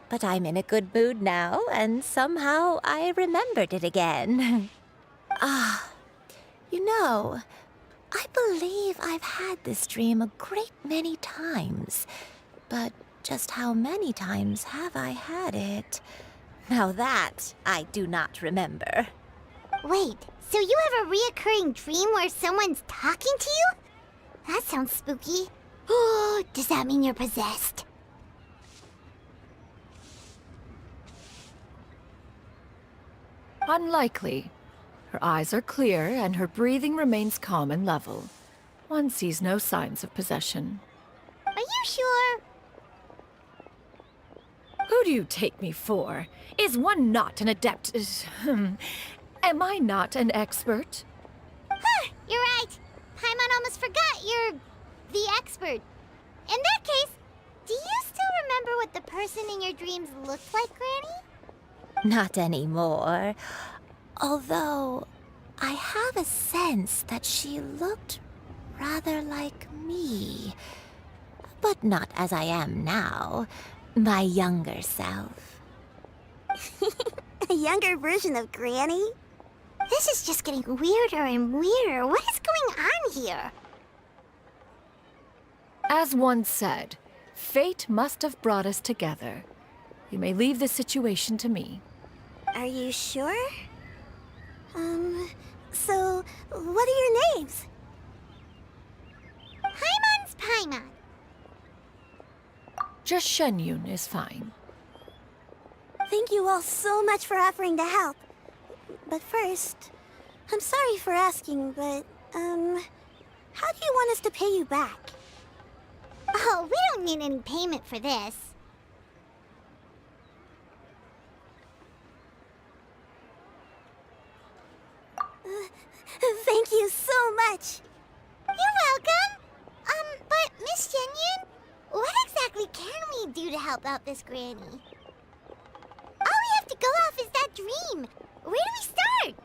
But I'm in a good mood now, and somehow I remembered it again. You know, I believe I've had this dream a great many times. But just how many times have I had it? Now that I do not remember. Wait, so you have a reoccurring dream where someone's talking to you? That sounds spooky. Oh, does that mean you're possessed? Unlikely. Her eyes are clear and her breathing remains calm and level. One sees no signs of possession. Are you sure? Who do you take me for? Is one not an adept? Am I not an expert? Huh, you're right. Paimon almost forgot you're the expert. In that case, do you still remember what the person in your dreams looked like, Granny? Not anymore. Although, I have a sense that she looked rather like me. But not as I am now. My younger self. A younger version of Granny? This is just getting weirder and weirder. What is going on here? As one said, fate must have brought us together. You may leave the situation to me. Are you sure? So, what are your names? Paimon's Paimon. Just Shenyun is fine. Thank you all so much for offering to help. But first, I'm sorry for asking, but, how do you want us to pay you back? Oh, we don't need any payment for this. Thank you so much. You're welcome. But Miss Genyun, what exactly can we do to help out this granny? All we have to go off is that dream. Where do we start?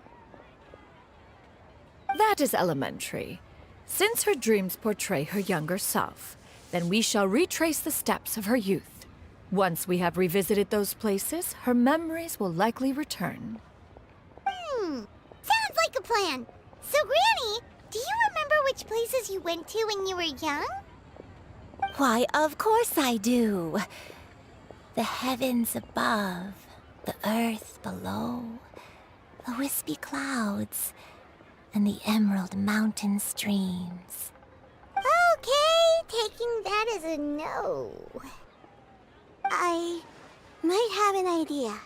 That is elementary. Since her dreams portray her younger self, then we shall retrace the steps of her youth. Once we have revisited those places, her memories will likely return. Sounds like a plan. So, Granny, do you remember which places you went to when you were young? Why, of course I do. The heavens above, the earth below, the wispy clouds, and the emerald mountain streams. Okay, taking that as a no. I might have an idea.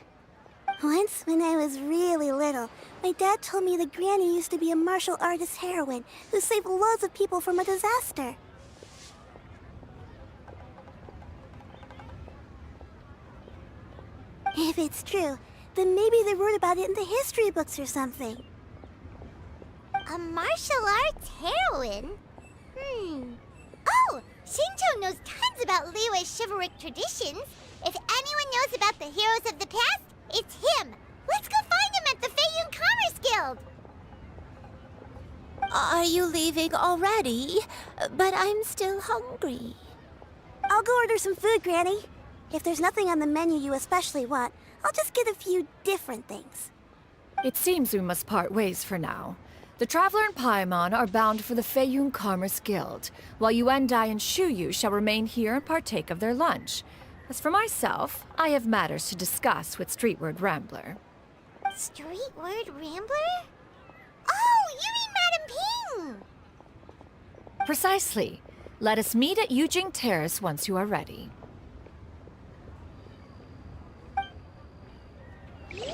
Once, when I was really little, my dad told me that Granny used to be a martial artist heroine who saved loads of people from a disaster. If it's true, then maybe they wrote about it in the history books or something. A martial arts heroine? Oh, Shinjo knows tons about Liyue's chivalric traditions. If anyone knows about the heroes of the past, it's him. Let's go find him at the Feiyun Commerce Guild. Are you leaving already? But I'm still hungry. I'll go order some food, Granny. If there's nothing on the menu you especially want, I'll just get a few different things. It seems we must part ways for now. The Traveler and Paimon are bound for the Feiyun Commerce Guild, while Yuendai and Shuyu shall remain here and partake of their lunch. As for myself, I have matters to discuss with Streetward Rambler. Streetward Rambler? Oh, you mean Madam Ping! Precisely. Let us meet at Yujing Terrace once you are ready. This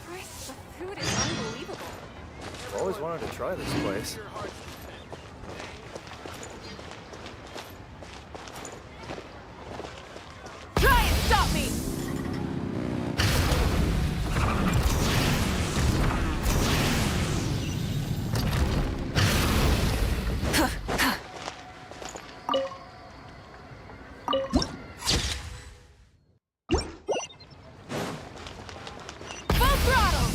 price, the food is unbelievable. I've always wanted to try this place. Try and stop me! Full throttle!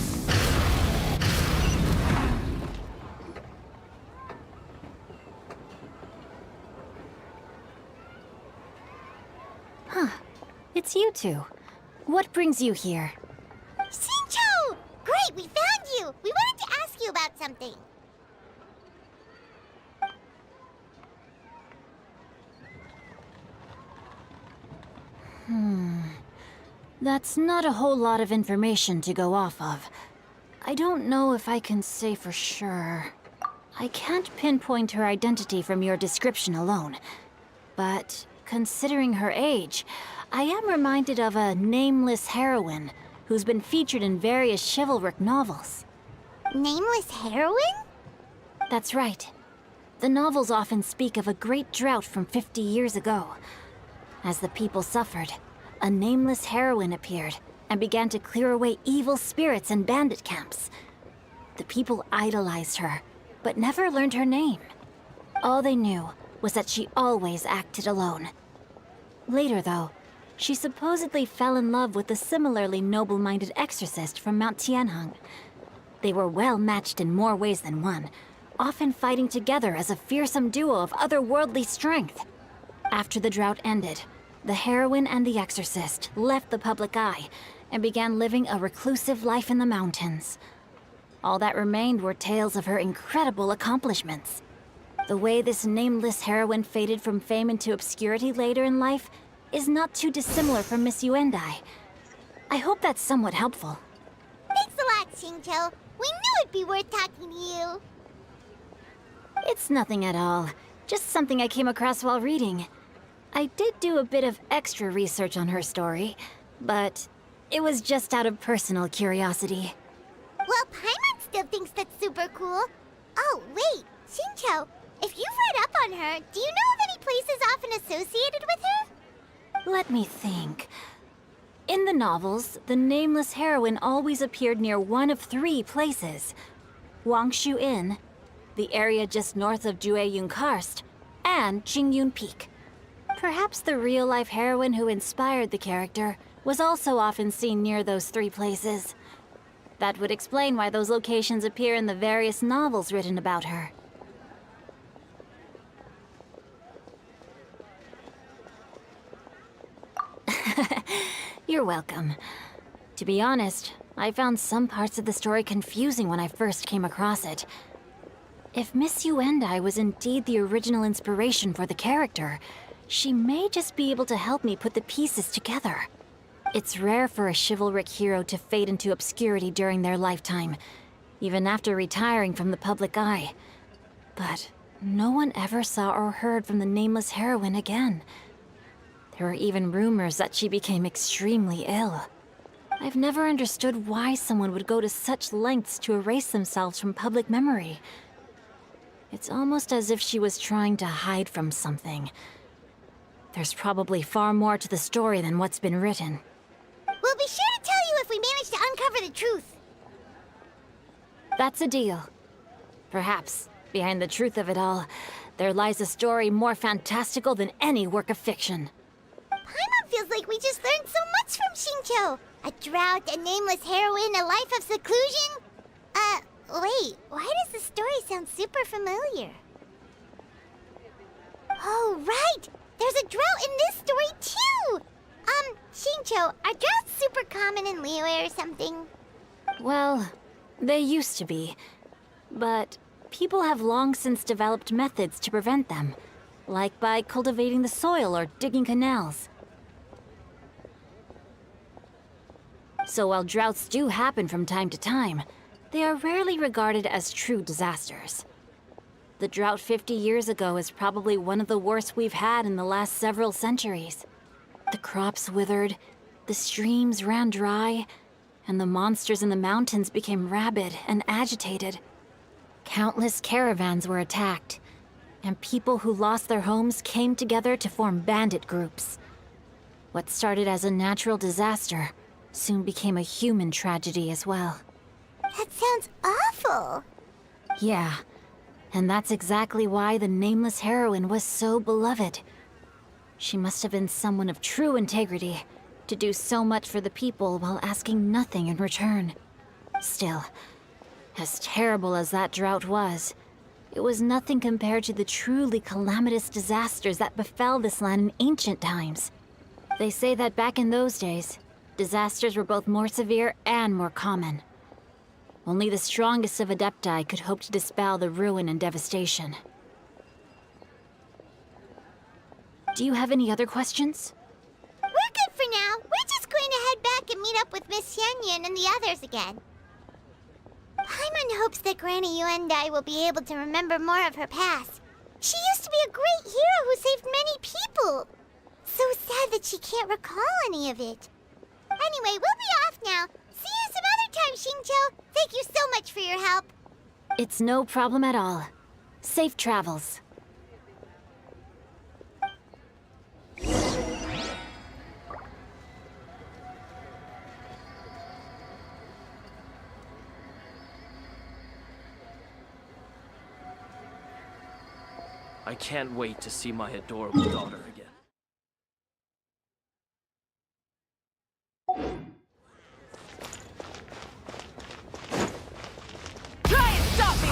Huh. It's you two. What brings you here? Shinjo! Great, we found you! We wanted to ask you about something. That's not a whole lot of information to go off of. I don't know if I can say for sure. I can't pinpoint her identity from your description alone. But considering her age, I am reminded of a nameless heroine who's been featured in various chivalric novels. Nameless heroine? That's right. The novels often speak of a great drought from 50 years ago. As the people suffered, a nameless heroine appeared and began to clear away evil spirits and bandit camps. The people idolized her, but never learned her name. All they knew was that she always acted alone. Later, though, she supposedly fell in love with a similarly noble-minded exorcist from Mount Tianheng. They were well matched in more ways than one, often fighting together as a fearsome duo of otherworldly strength. After the drought ended, the heroine and the exorcist left the public eye and began living a reclusive life in the mountains. All that remained were tales of her incredible accomplishments. The way this nameless heroine faded from fame into obscurity later in life is not too dissimilar from Miss Yuendai. I hope that's somewhat helpful. Thanks a lot, Shinjo. We knew it'd be worth talking to you. It's nothing at all. Just something I came across while reading. I did do a bit of extra research on her story, but it was just out of personal curiosity. Well, Paimon still thinks that's super cool. Oh, wait, Shincho, if you've read up on her, do you know of any places often associated with her? Let me think. In the novels, the nameless heroine always appeared near one of 3 places. Wangshu Inn, the area just north of Jueyun Karst, and Jingyun Peak. Perhaps the real-life heroine who inspired the character was also often seen near those 3 places. That would explain why those locations appear in the various novels written about her. You're welcome. To be honest, I found some parts of the story confusing when I first came across it. If Miss Yuendai was indeed the original inspiration for the character, she may just be able to help me put the pieces together. It's rare for a chivalric hero to fade into obscurity during their lifetime, even after retiring from the public eye. But no one ever saw or heard from the nameless heroine again. There were even rumors that she became extremely ill. I've never understood why someone would go to such lengths to erase themselves from public memory. It's almost as if she was trying to hide from something. There's probably far more to the story than what's been written. We'll be sure to tell you if we manage to uncover the truth. That's a deal. Perhaps, behind the truth of it all, there lies a story more fantastical than any work of fiction. Paimon feels like we just learned so much from Shincho. A drought, a nameless heroine, a life of seclusion. Wait, why does the story sound super familiar? Oh, right! There's a drought in this story, too! Shincho, are droughts super common in Liyue or something? Well, they used to be. But people have long since developed methods to prevent them, like by cultivating the soil or digging canals. So while droughts do happen from time to time, they are rarely regarded as true disasters. The drought 50 years ago is probably one of the worst we've had in the last several centuries. The crops withered, the streams ran dry, and the monsters in the mountains became rabid and agitated. Countless caravans were attacked, and people who lost their homes came together to form bandit groups. What started as a natural disaster soon became a human tragedy as well. That sounds awful. Yeah, and that's exactly why the nameless heroine was so beloved. She must have been someone of true integrity, to do so much for the people while asking nothing in return. Still, as terrible as that drought was, it was nothing compared to the truly calamitous disasters that befell this land in ancient times. They say that back in those days, disasters were both more severe and more common. Only the strongest of Adepti could hope to dispel the ruin and devastation. Do you have any other questions? We're good for now. We're just going to head back and meet up with Miss Xianyan and the others again. Paimon hopes that Granny Yuendai will be able to remember more of her past. She used to be a great hero who saved many people. So sad that she can't recall any of it. Anyway, we'll be off now. See you some other time, Shincho. Thank you so much for your help. It's no problem at all. Safe travels. I can't wait to see my adorable daughter again. Try and stop me!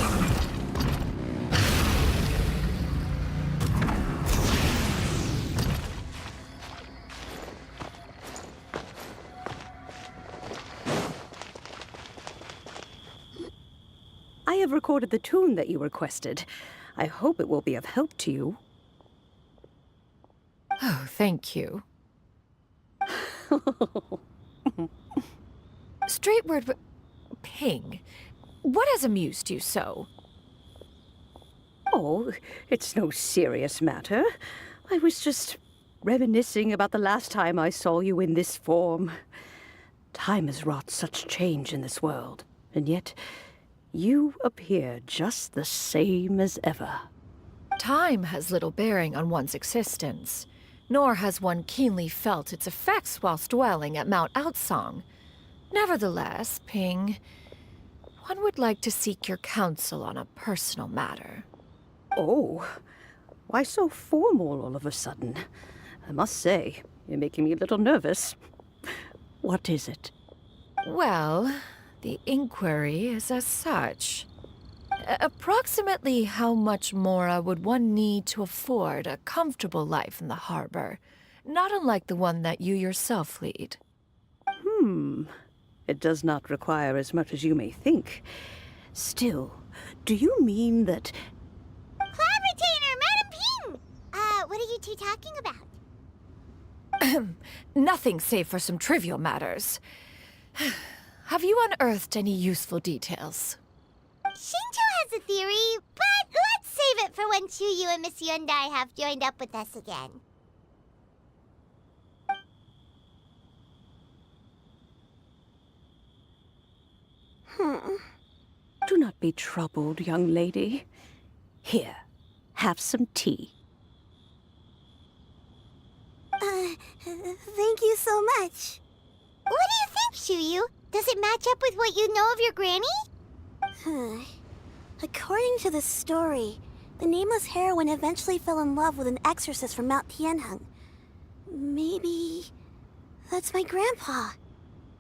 I have recorded the tune that you requested. I hope it will be of help to you. Oh, thank you. Straight word, Ping. What has amused you so? Oh, it's no serious matter. I was just reminiscing about the last time I saw you in this form. Time has wrought such change in this world, and yet you appear just the same as ever. Time has little bearing on one's existence, nor has one keenly felt its effects whilst dwelling at Mount Outsong. Nevertheless, Ping, one would like to seek your counsel on a personal matter. Oh, why so formal all of a sudden? I must say, you're making me a little nervous. What is it? Well, the inquiry is as such. Approximately how much more would one need to afford a comfortable life in the harbor, not unlike the one that you yourself lead? It does not require as much as you may think. Still, do you mean that... Cloud Retainer, Madam Ping! What are you two talking about? Nothing save for some trivial matters. Have you unearthed any useful details? Shinjo has a theory, but let's save it for when Chuyu and Miss Yundai have joined up with us again. Do not be troubled, young lady. Here, have some tea. Thank you so much. What do you think, Chuyu? Does it match up with what you know of your granny? According to the story, the nameless heroine eventually fell in love with an exorcist from Mount Tianheng. Maybe that's my grandpa.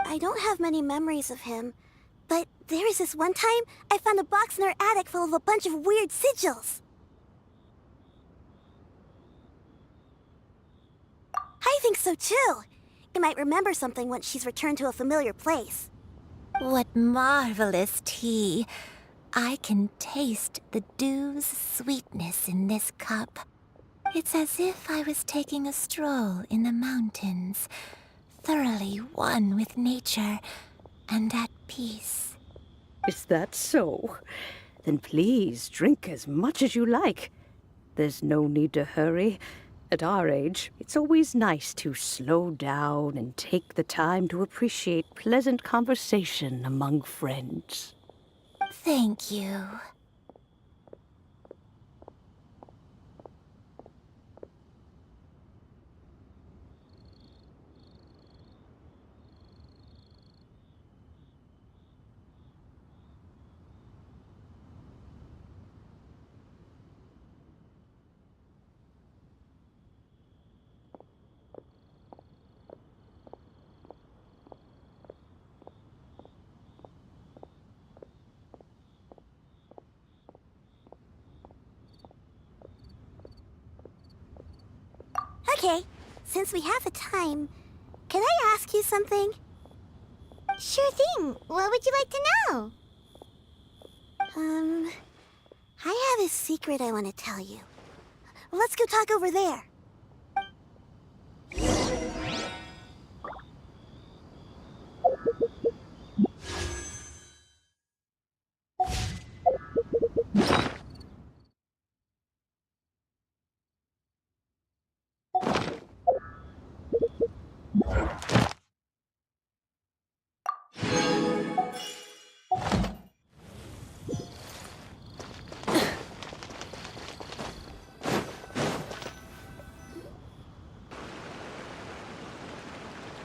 I don't have many memories of him, but there was this one time I found a box in our attic full of a bunch of weird sigils. I think so too. You might remember something once she's returned to a familiar place. What marvelous tea. I can taste the dew's sweetness in this cup. It's as if I was taking a stroll in the mountains, thoroughly one with nature and at peace. Is that so? Then please drink as much as you like. There's no need to hurry. At our age, it's always nice to slow down and take the time to appreciate pleasant conversation among friends. Thank you. Okay, since we have the time, can I ask you something? Sure thing. What would you like to know? I have a secret I want to tell you. Let's go talk over there.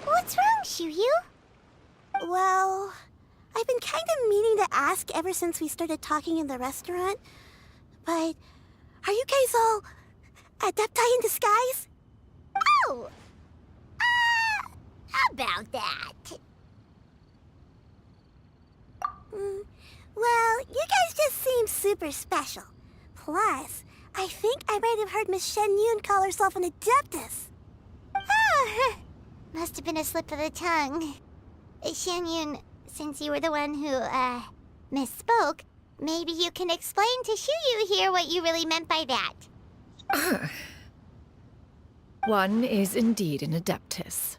What's wrong, Chuyu? Well, I've been kind of meaning to ask ever since we started talking in the restaurant, but are you guys all adepti in disguise? Oh! About that. Well, you guys just seem super special. Plus, I think I might have heard Miss Shen Yun call herself an adeptus. Oh, must have been a slip of the tongue. Shen Yun, since you were the one who, misspoke, maybe you can explain to Chuyu here what you really meant by that. One is indeed an adeptus.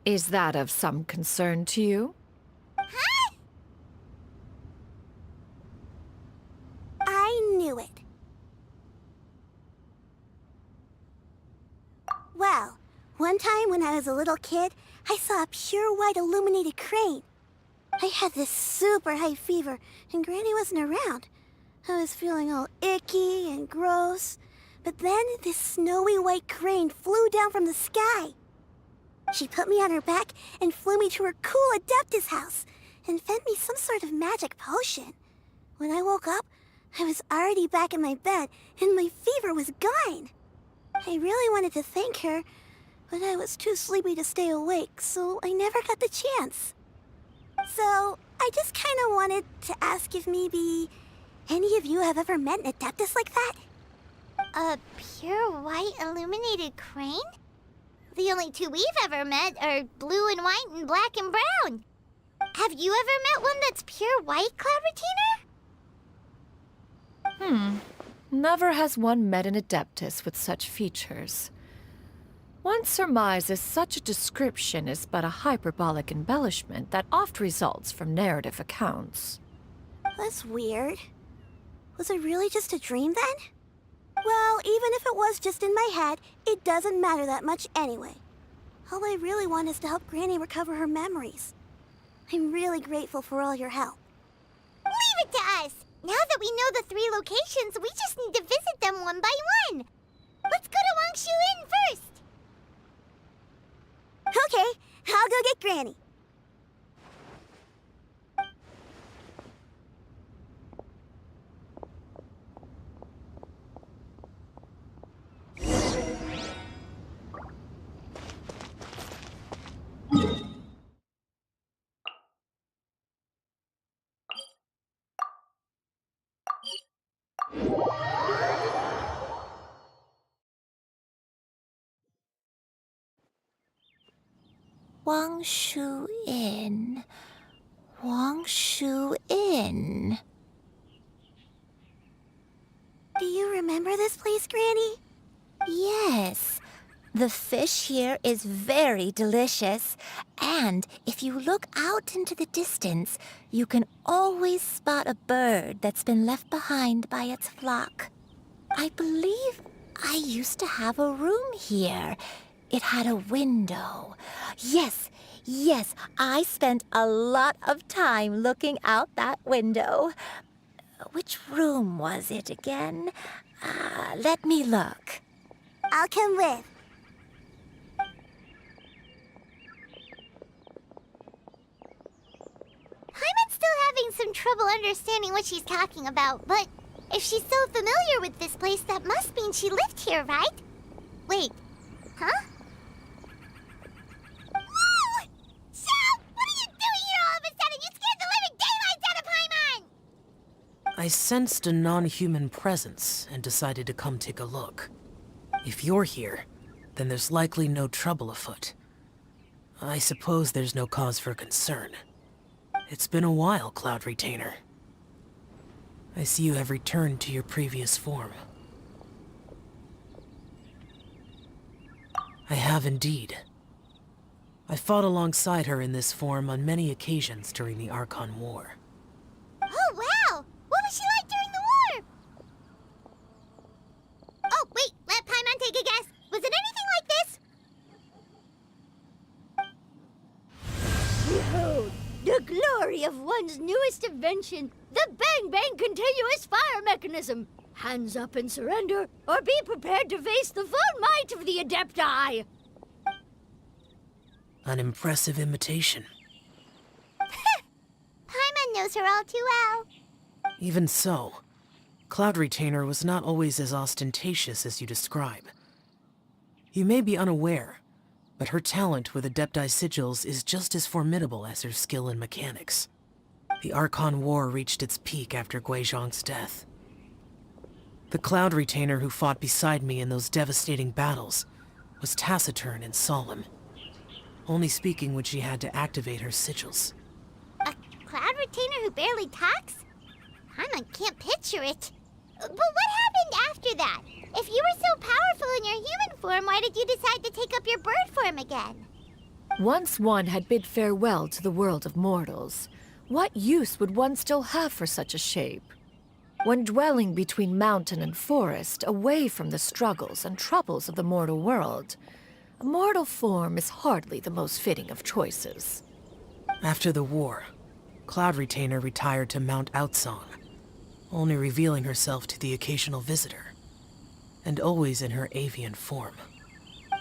Is that of some concern to you? Huh? I knew it. Well, well. One time when I was a little kid, I saw a pure white illuminated crane. I had this super high fever, and Granny wasn't around. I was feeling all icky and gross. But then this snowy white crane flew down from the sky. She put me on her back and flew me to her cool Adeptus house and fed me some sort of magic potion. When I woke up, I was already back in my bed and my fever was gone. I really wanted to thank her, but I was too sleepy to stay awake, so I never got the chance. So, I just kind of wanted to ask if maybe any of you have ever met an Adeptus like that? A pure white illuminated crane? The only two we've ever met are blue and white and black and brown. Have you ever met one that's pure white, Cloud Retainer? Never has one met an Adeptus with such features. One surmises such a description is but a hyperbolic embellishment that oft results from narrative accounts. That's weird. Was it really just a dream then? Well, even if it was just in my head, it doesn't matter that much anyway. All I really want is to help Granny recover her memories. I'm really grateful for all your help. Leave it to us! Now that we know the 3 locations, we just need to visit them one by one. Let's go to Wangshu Inn first. Okay, I'll go get Granny. Wangshu Inn. Wangshu Inn. Do you remember this place, Granny? Yes. The fish here is very delicious. And if you look out into the distance, you can always spot a bird that's been left behind by its flock. I believe I used to have a room here. It had a window. Yes, I spent a lot of time looking out that window. Which room was it again? Let me look. I'll come with. Paimon's still having some trouble understanding what she's talking about, but if she's so familiar with this place, that must mean she lived here, right? Wait, huh? Whoa! Shell! What are you doing here all of a sudden? You scared the living daylights out of Paimon! I sensed a non-human presence and decided to come take a look. If you're here, then there's likely no trouble afoot. I suppose there's no cause for concern. It's been a while, Cloud Retainer. I see you have returned to your previous form. I have indeed. I fought alongside her in this form on many occasions during the Archon War. Oh, wow! What was she like during the war? Oh, wait, let Paimon take a guess. Was it anything like this? Behold, the glory of one's newest invention, the Bang Bang Continuous Fire Mechanism. Hands up and surrender, or be prepared to face the full might of the Adepti. An impressive imitation. Paimon knows her all too well. Even so, Cloud Retainer was not always as ostentatious as you describe. You may be unaware, but her talent with Adepti sigils is just as formidable as her skill in mechanics. The Archon War reached its peak after Guizhong's death. The Cloud Retainer who fought beside me in those devastating battles was taciturn and solemn, only speaking when she had to activate her sigils. A Cloud Retainer who barely talks? Paimon can't picture it. But what happened after that? If you were so powerful in your human form, why did you decide to take up your bird form again? Once one had bid farewell to the world of mortals, what use would one still have for such a shape? When dwelling between mountain and forest, away from the struggles and troubles of the mortal world, A mortal form is hardly the most fitting of choices. After the war, Cloud Retainer retired to Mount Outsong, only revealing herself to the occasional visitor, and always in her avian form.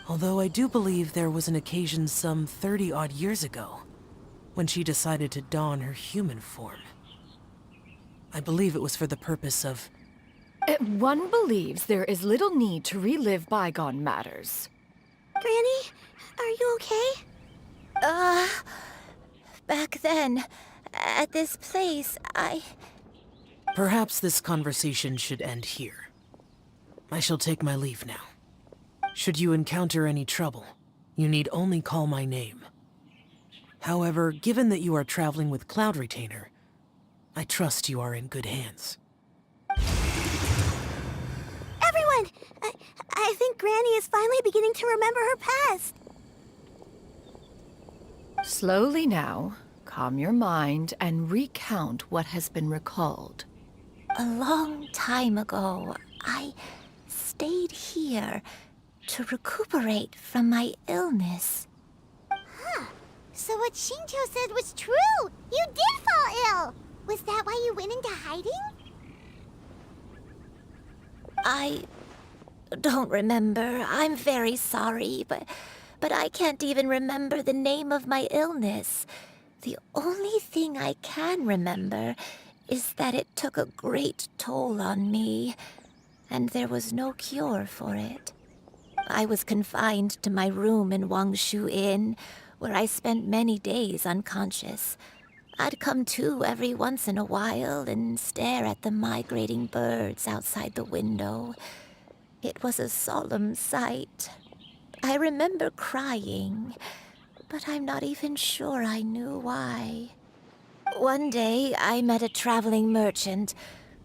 Although I do believe there was an occasion some 30-odd years ago, when she decided to don her human form. I believe it was for the purpose of... One believes there is little need to relive bygone matters. Granny, are you okay? Back then, at this place, Perhaps this conversation should end here. I shall take my leave now. Should you encounter any trouble, you need only call my name. However, given that you are traveling with Cloud Retainer, I trust you are in good hands. Everyone! I think Granny is finally beginning to remember her past. Slowly now, calm your mind and recount what has been recalled. A long time ago, I stayed here to recuperate from my illness. Huh. So what Shinjo said was true! You did fall ill! Was that why you went into hiding? I don't remember. I'm very sorry, but I can't even remember the name of my illness. The only thing I can remember is that it took a great toll on me, and there was no cure for it. I was confined to my room in Wangshu Inn, where I spent many days unconscious. I'd come to every once in a while and stare at the migrating birds outside the window. It was a solemn sight. I remember crying, but I'm not even sure I knew why. One day, I met a traveling merchant.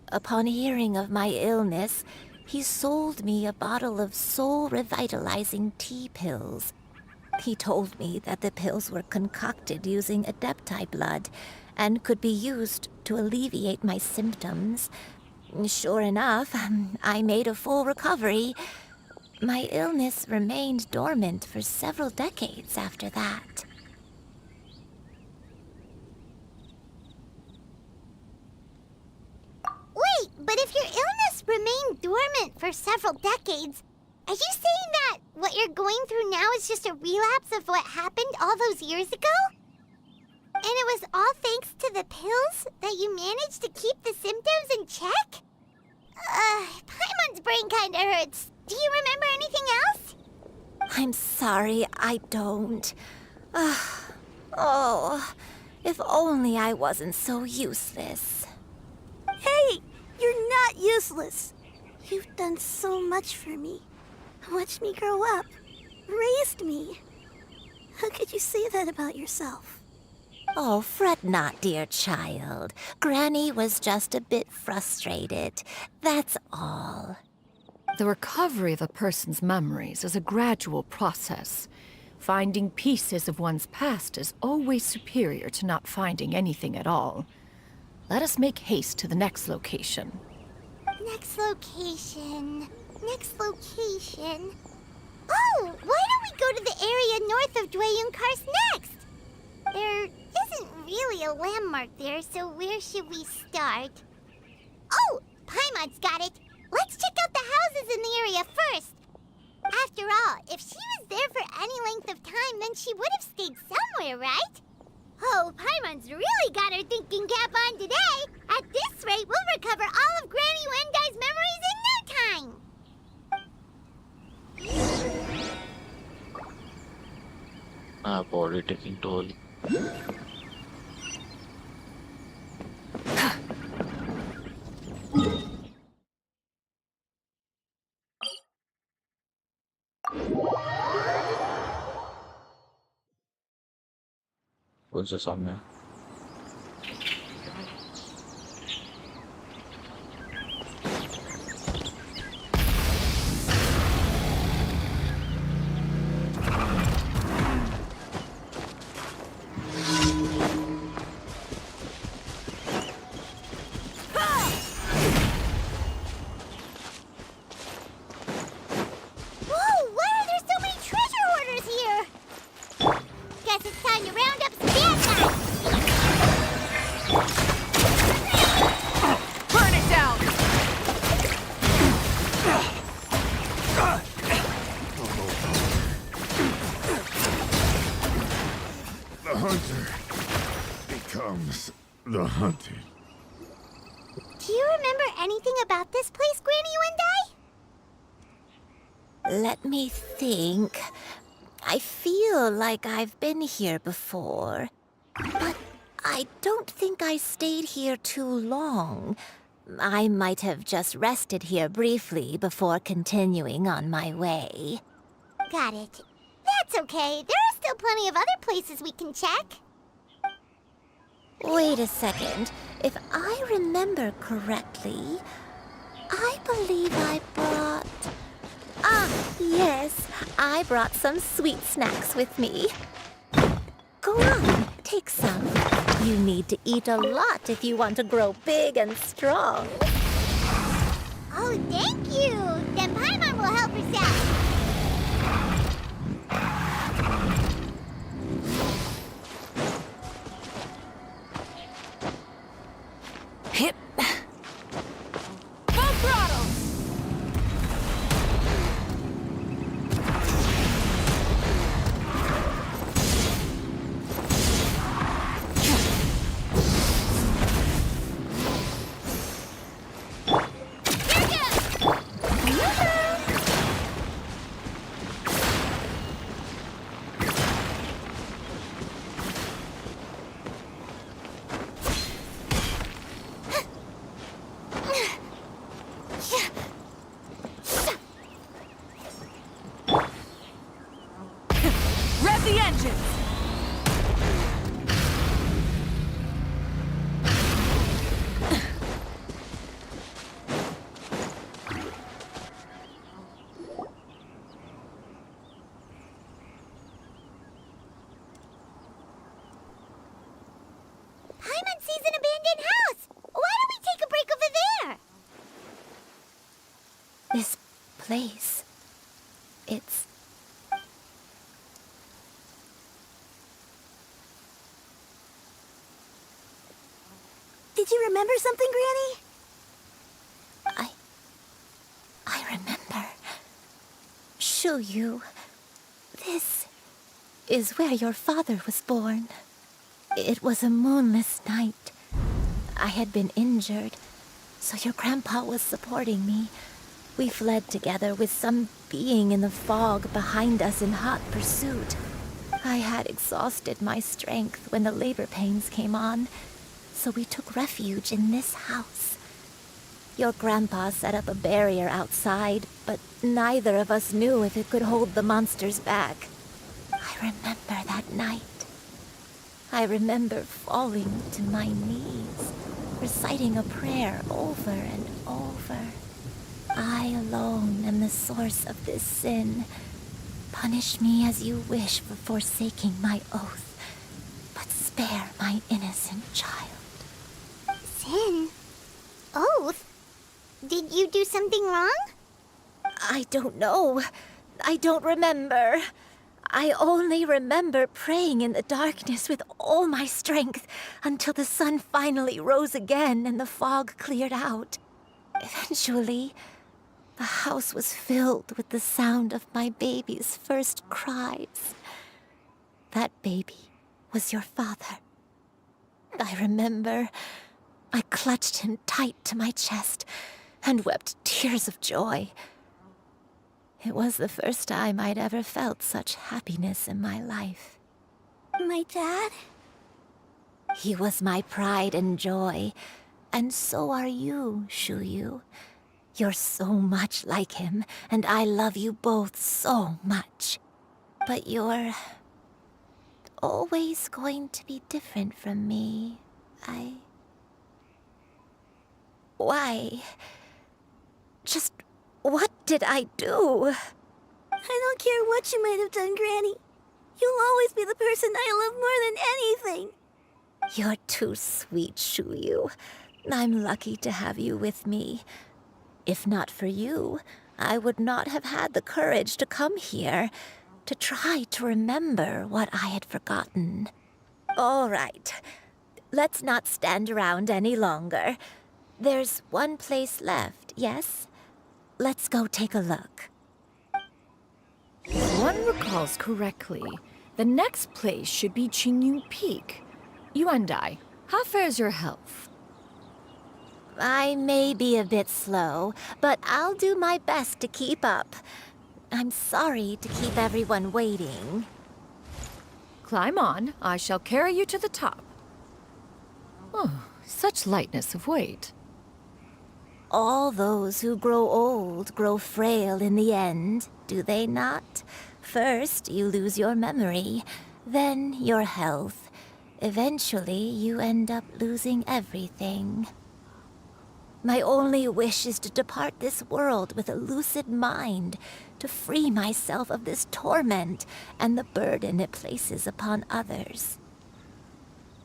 Upon hearing of my illness, he sold me a bottle of soul-revitalizing tea pills. He told me that the pills were concocted using Adepti blood and could be used to alleviate my symptoms. Sure enough, I made a full recovery. My illness remained dormant for several decades after that. Wait, but if your illness remained dormant for several decades, are you saying that what you're going through now is just a relapse of what happened all those years ago? And it was all thanks to the pills that you managed to keep the symptoms in check? Paimon's brain kinda hurts. Do you remember anything else? I'm sorry, I don't. Oh, if only I wasn't so useless. Hey, you're not useless. You've done so much for me. Watched me grow up. Raised me. How could you say that about yourself? Oh, fret not, dear child. Granny was just a bit frustrated. That's all. The recovery of a person's memories is a gradual process. Finding pieces of one's past is always superior to not finding anything at all. Let us make haste to the next location. Next location. Next location. Oh, why don't we go to the area north of Dwayun Karst next? There isn't really a landmark there, so where should we start? Oh, Paimon's got it. Let's check out the houses in the area first. After all, if she was there for any length of time, then she would have stayed somewhere, right? Oh, Paimon's really got her thinking cap on today. At this rate, we'll recover all of Granny Wendai's memories in no time. Body taking toll. कौन सा सामने Whoa, why are there so many treasure loves the hunted. Do you remember anything about this place, Granny Wendai? Let me think. I feel like I've been here before, but I don't think I stayed here too long. I might have just rested here briefly before continuing on my way. Got it. That's okay. There are still plenty of other places we can check. Wait a second. If I remember correctly, I believe I brought... Ah, yes. I brought some sweet snacks with me. Go on, take some. You need to eat a lot if you want to grow big and strong. Oh, thank you. Then Paimon will help herself. Hip. Full throttle! Rev the engines! Paimon sees an abandoned house. Why don't we take a break over there? This place, it's... Did you remember something, Granny? I remember. Shuyu, this is where your father was born. It was a moonless night. I had been injured, so your grandpa was supporting me. We fled together with some being in the fog behind us in hot pursuit. I had exhausted my strength when the labor pains came on, so we took refuge in this house. Your grandpa set up a barrier outside, but neither of us knew if it could hold the monsters back. I remember that night. I remember falling to my knees, reciting a prayer over and over. I alone am the source of this sin. Punish me as you wish for forsaking my oath, but spare my innocent child. Sin? Oath? Did you do something wrong? I don't know. I don't remember. I only remember praying in the darkness with all my strength until the sun finally rose again and the fog cleared out. Eventually, the house was filled with the sound of my baby's first cries. That baby was your father. I remember I clutched him tight to my chest and wept tears of joy. It was the first time I'd ever felt such happiness in my life. My dad? He was my pride and joy, and so are you, Shuyu. You're so much like him, and I love you both so much. But you're always going to be different from me. Why? Just what did I do? I don't care what you might have done, Granny. You'll always be the person I love more than anything. You're too sweet, Shuyu. I'm lucky to have you with me. If not for you, I would not have had the courage to come here, to try to remember what I had forgotten. All right, let's not stand around any longer. There's one place left, yes? Let's go take a look. If one recalls correctly, the next place should be Qingyu Peak. Yuandai, How fares your health? I may be a bit slow, but I'll do my best to keep up. I'm sorry to keep everyone waiting. Climb on. I shall carry you to the top. Oh, such lightness of weight. All those who grow old grow frail in the end, do they not? First, you lose your memory, then your health. Eventually, you end up losing everything. My only wish is to depart this world with a lucid mind, to free myself of this torment and the burden it places upon others.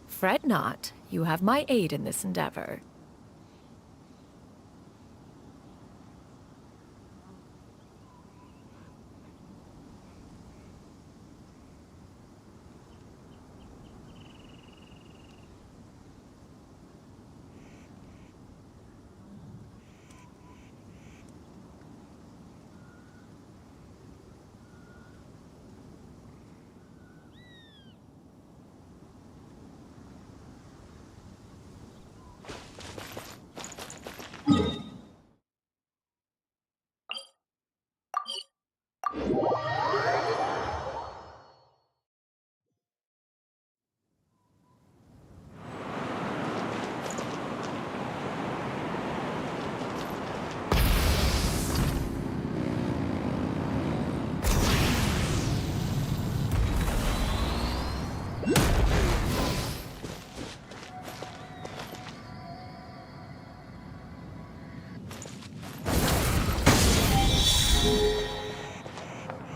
Fret not. You have my aid in this endeavor.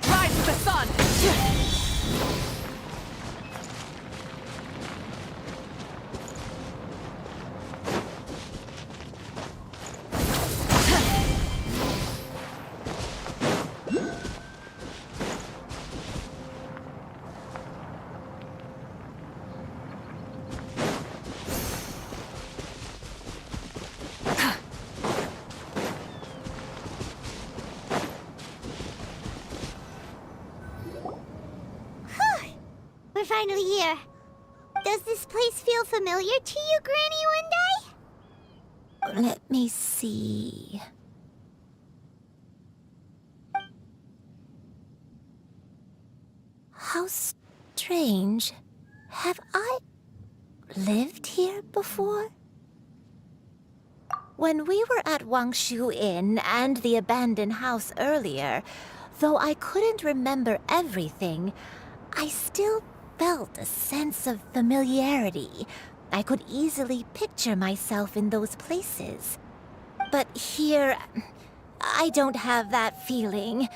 Rise with the sun! We're finally here. Does this place feel familiar to you, Granny One Day? Let me see. How strange. Have I lived here before? When we were at Wangshu Inn and the abandoned house earlier, though I couldn't remember everything, I still felt a sense of familiarity. I could easily picture myself in those places. But here, I don't have that feeling.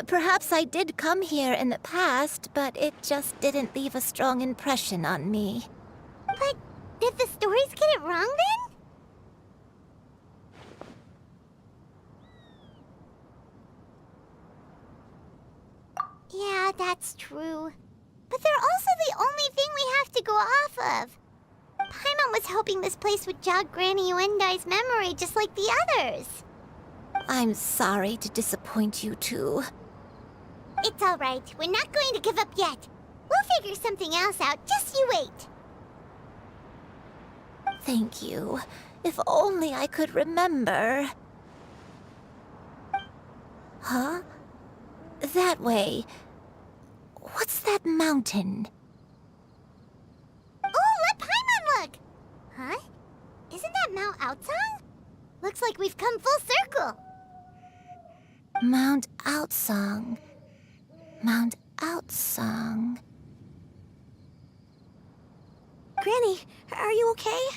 Perhaps I did come here in the past, but it just didn't leave a strong impression on me. But did the stories get it wrong then? Yeah, that's true. But they're also the only thing we have to go off of. Paimon was hoping this place would jog Granny Uendai's memory just like the others. I'm sorry to disappoint you too. It's all right. We're not going to give up yet. We'll figure something else out. Just you wait. Thank you. If only I could remember. Huh? That way. What's that mountain? Oh, let Paimon look! Huh? Isn't that Mount Outsang? Looks like we've come full circle. Mount Outsang. Mount Outsang. Granny, are you okay?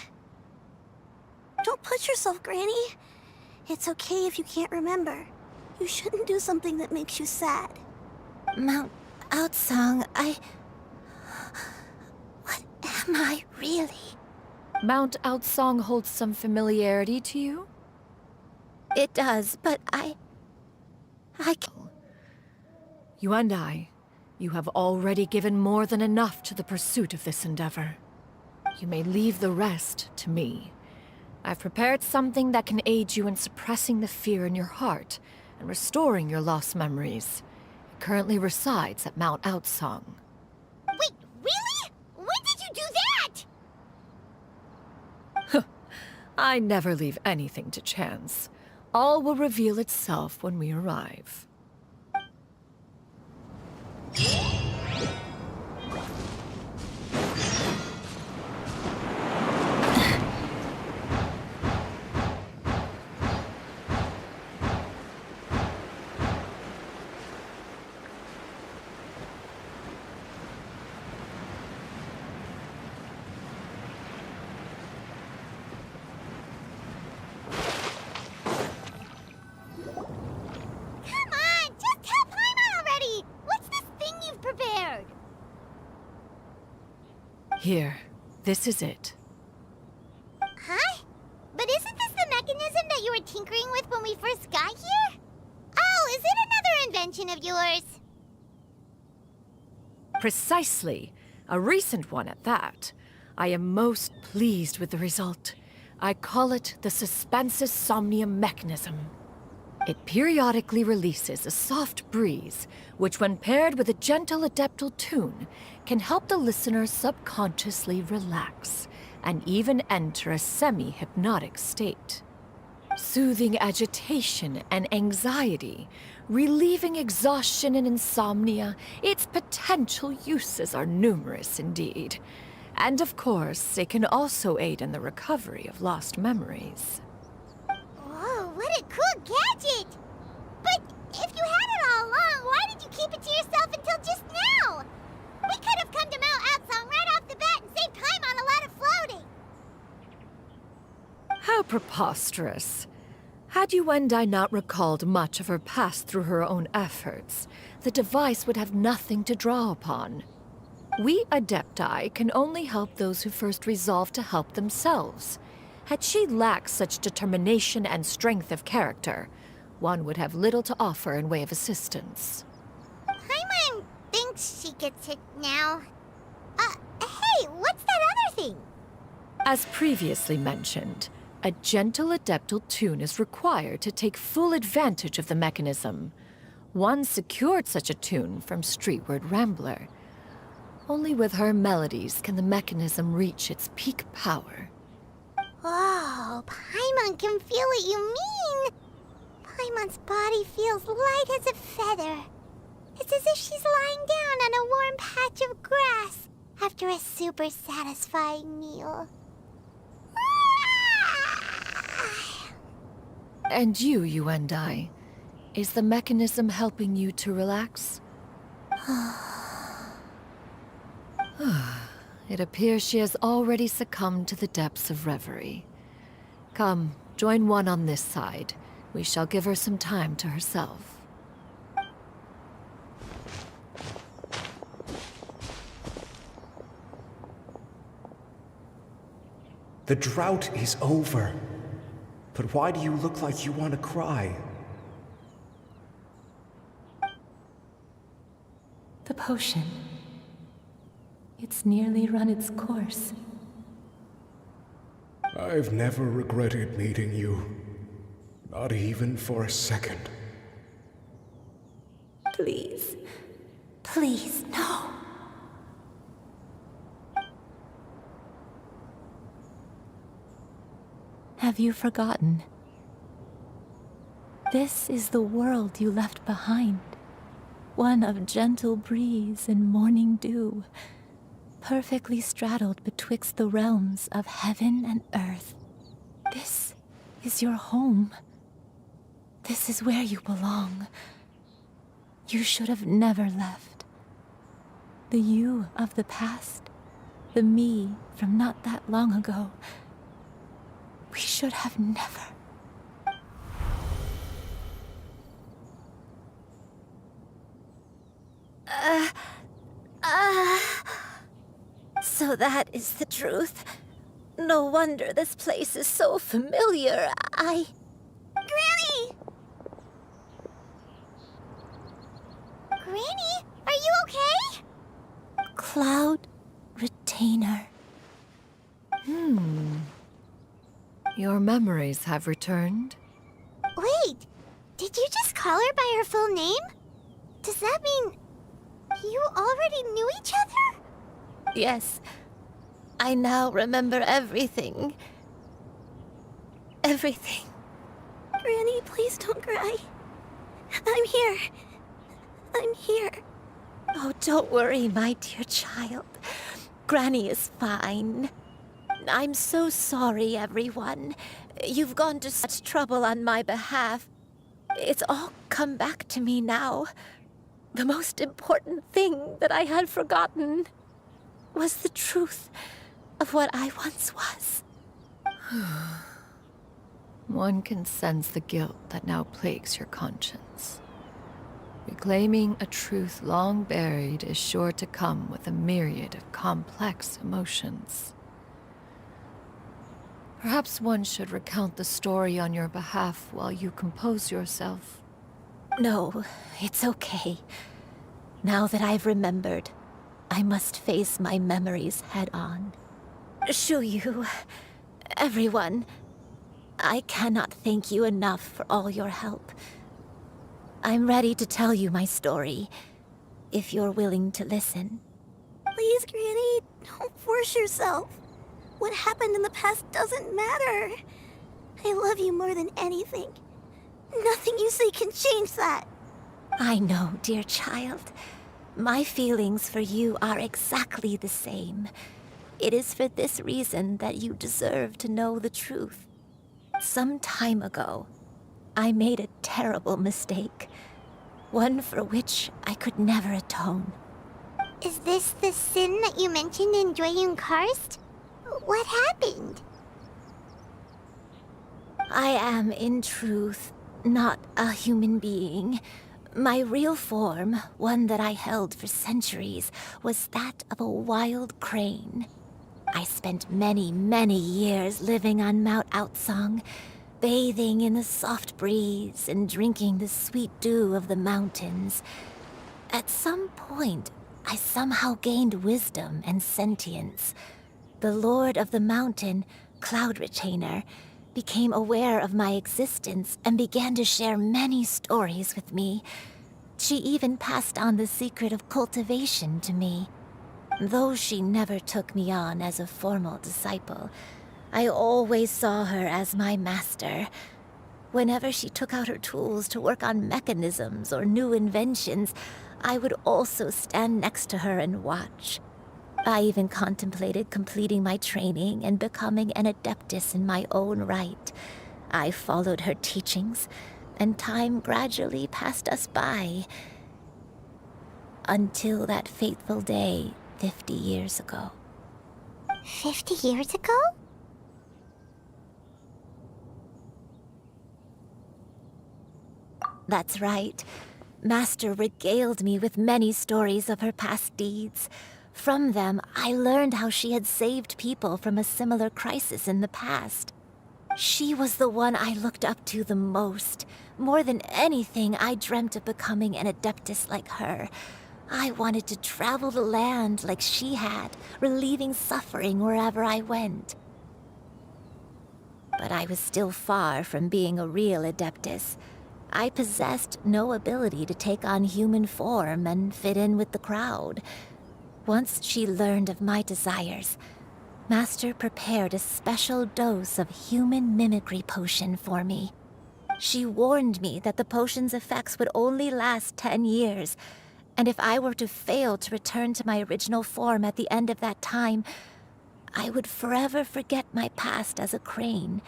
Don't push yourself, Granny. It's okay if you can't remember. You shouldn't do something that makes you sad. Mount Outsang, What am I really? Mount Outsang holds some familiarity to you? It does, but I... You and I, you have already given more than enough to the pursuit of this endeavor. You may leave the rest to me. I've prepared something that can aid you in suppressing the fear in your heart and restoring your lost memories. It currently resides at Mount Outsang. Wait, really? When did you do that? I never leave anything to chance. All will reveal itself when we arrive. Here, this is it. Huh? But isn't this the mechanism that you were tinkering with when we first got here? Oh, is it another invention of yours? Precisely. A recent one at that. I am most pleased with the result. I call it the Suspensus Somnium mechanism. It periodically releases a soft breeze, which when paired with a gentle adeptal tune, can help the listener subconsciously relax and even enter a semi-hypnotic state. Soothing agitation and anxiety, relieving exhaustion and insomnia, its potential uses are numerous indeed. And of course, it can also aid in the recovery of lost memories. Whoa, what a cool gadget! But if you had it all along, why did you keep it to yourself until just now? We could have come to Mount Outsong right off the bat and saved time on a lot of floating. How preposterous. Had Yuendai not recalled much of her past through her own efforts, the device would have nothing to draw upon. We Adepti can only help those who first resolve to help themselves. Had she lacked such determination and strength of character, one would have little to offer in way of assistance. Paimon thinks she gets it now. Hey, what's that other thing? As previously mentioned, a gentle adeptal tune is required to take full advantage of the mechanism. One secured such a tune from Streetward Rambler. Only with her melodies can the mechanism reach its peak power. Oh, Paimon can feel what you mean. Paimon's body feels light as a feather. It's as if she's lying down on a warm patch of grass after a super satisfying meal. And you, Yuendai, is the mechanism helping you to relax? It appears she has already succumbed to the depths of reverie. Come, join one on this side. We shall give her some time to herself. The drought is over. But why do you look like you want to cry? The potion. It's nearly run its course. I've never regretted meeting you. Not even for a second. Please. Please, no. Have you forgotten? This is the world you left behind. One of gentle breeze and morning dew, perfectly straddled betwixt the realms of heaven and earth. This is your home. This is where you belong. You should have never left. The you of the past, the me from not that long ago, we should have never. So that is the truth. No wonder this place is so familiar. Granny! Granny, are you okay? Cloud Retainer. Your memories have returned? Wait, did you just call her by her full name? Does that mean you already knew each other? Yes, I now remember everything. everything. Granny, please don't cry. I'm here. I'm here. Oh, don't worry, my dear child. Granny is fine. I'm so sorry, everyone. You've gone to such trouble on my behalf. It's all come back to me now. The most important thing that I had forgotten was the truth of what I once was. One can sense the guilt that now plagues your conscience. Reclaiming a truth long buried is sure to come with a myriad of complex emotions. Perhaps one should recount the story on your behalf while you compose yourself. No, it's okay. Now that I've remembered, I must face my memories head on. Shuyu, everyone, I cannot thank you enough for all your help. I'm ready to tell you my story, if you're willing to listen. Please, Granny, don't force yourself. What happened in the past doesn't matter. I love you more than anything. Nothing you say can change that. I know, dear child. My feelings for you are exactly the same. It is for this reason that you deserve to know the truth. Some time ago, I made a terrible mistake. One for which I could never atone. Is this the sin that you mentioned in Joyun Karst? What happened? I am, in truth, not a human being. My real form, one that I held for centuries, was that of a wild crane. I spent many, many years living on Mount Outsong, bathing in the soft breeze and drinking the sweet dew of the mountains. At some point, I somehow gained wisdom and sentience. The Lord of the Mountain, Cloud Retainer, became aware of my existence and began to share many stories with me. She even passed on the secret of cultivation to me. Though she never took me on as a formal disciple, I always saw her as my master. Whenever she took out her tools to work on mechanisms or new inventions, I would also stand next to her and watch. I even contemplated completing my training and becoming an adeptus in my own right. I followed her teachings, and time gradually passed us by. Until that fateful day 50 years ago. 50 years ago? That's right. Master regaled me with many stories of her past deeds. From them, I learned how she had saved people from a similar crisis in the past. She was the one I looked up to the most. More than anything, I dreamt of becoming an adeptus like her. I wanted to travel the land like she had, relieving suffering wherever I went. But I was still far from being a real adeptus. I possessed no ability to take on human form and fit in with the crowd. Once she learned of my desires, Master prepared a special dose of human mimicry potion for me. She warned me that the potion's effects would only last 10 years, and if I were to fail to return to my original form at the end of that time, I would forever forget my past as a crane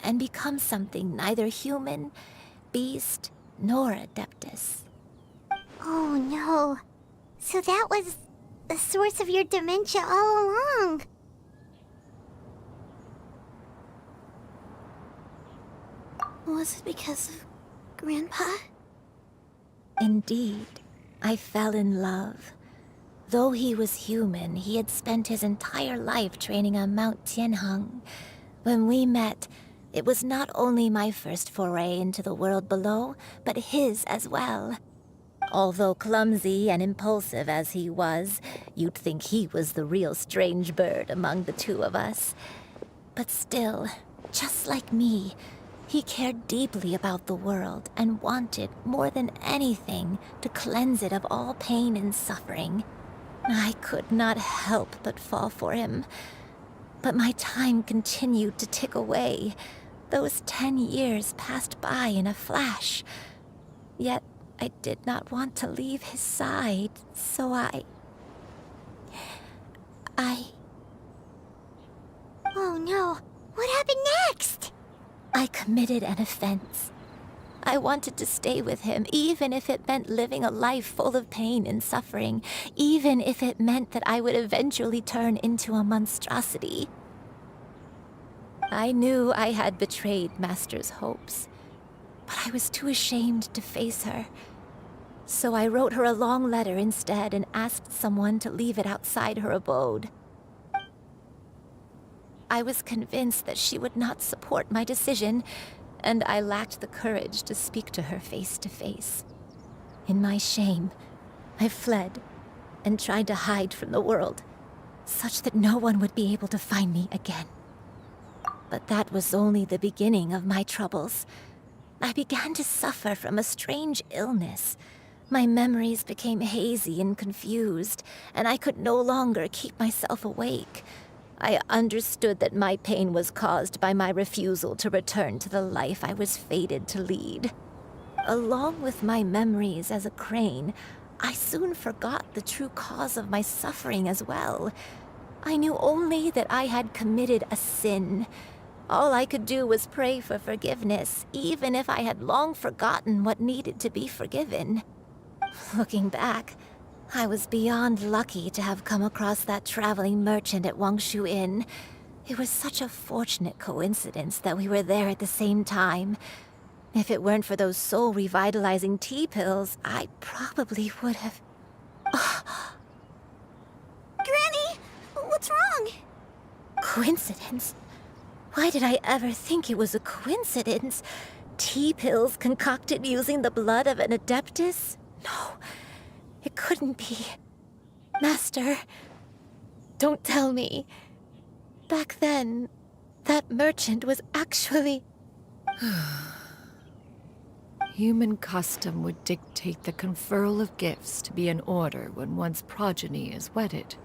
and become something neither human, beast, nor adeptus. Oh no. So that was the source of your dementia all along. Was it because of Grandpa? Indeed, I fell in love. Though he was human, he had spent his entire life training on Mount Tianheng. When we met, it was not only my first foray into the world below, but his as well. Although clumsy and impulsive as he was, you'd think he was the real strange bird among the two of us. But still, just like me, he cared deeply about the world and wanted, more than anything, to cleanse it of all pain and suffering. I could not help but fall for him. But my time continued to tick away. Those 10 years passed by in a flash. Yet I did not want to leave his side, so I... Oh no, what happened next? I committed an offense. I wanted to stay with him, even if it meant living a life full of pain and suffering, even if it meant that I would eventually turn into a monstrosity. I knew I had betrayed Master's hopes, but I was too ashamed to face her. So I wrote her a long letter instead and asked someone to leave it outside her abode. I was convinced that she would not support my decision, and I lacked the courage to speak to her face to face. In my shame, I fled and tried to hide from the world, such that no one would be able to find me again. But that was only the beginning of my troubles. I began to suffer from a strange illness. My memories became hazy and confused, and I could no longer keep myself awake. I understood that my pain was caused by my refusal to return to the life I was fated to lead. Along with my memories as a crane, I soon forgot the true cause of my suffering as well. I knew only that I had committed a sin. All I could do was pray for forgiveness, even if I had long forgotten what needed to be forgiven. Looking back, I was beyond lucky to have come across that traveling merchant at Wangshu Inn. It was such a fortunate coincidence that we were there at the same time. If it weren't for those soul-revitalizing tea pills, I probably would have... Granny, what's wrong? Coincidence? Why did I ever think it was a coincidence? Tea pills concocted using the blood of an adeptus? No, it couldn't be. Master, don't tell me. Back then, that merchant was actually... Human custom would dictate the conferral of gifts to be in order when one's progeny is wedded,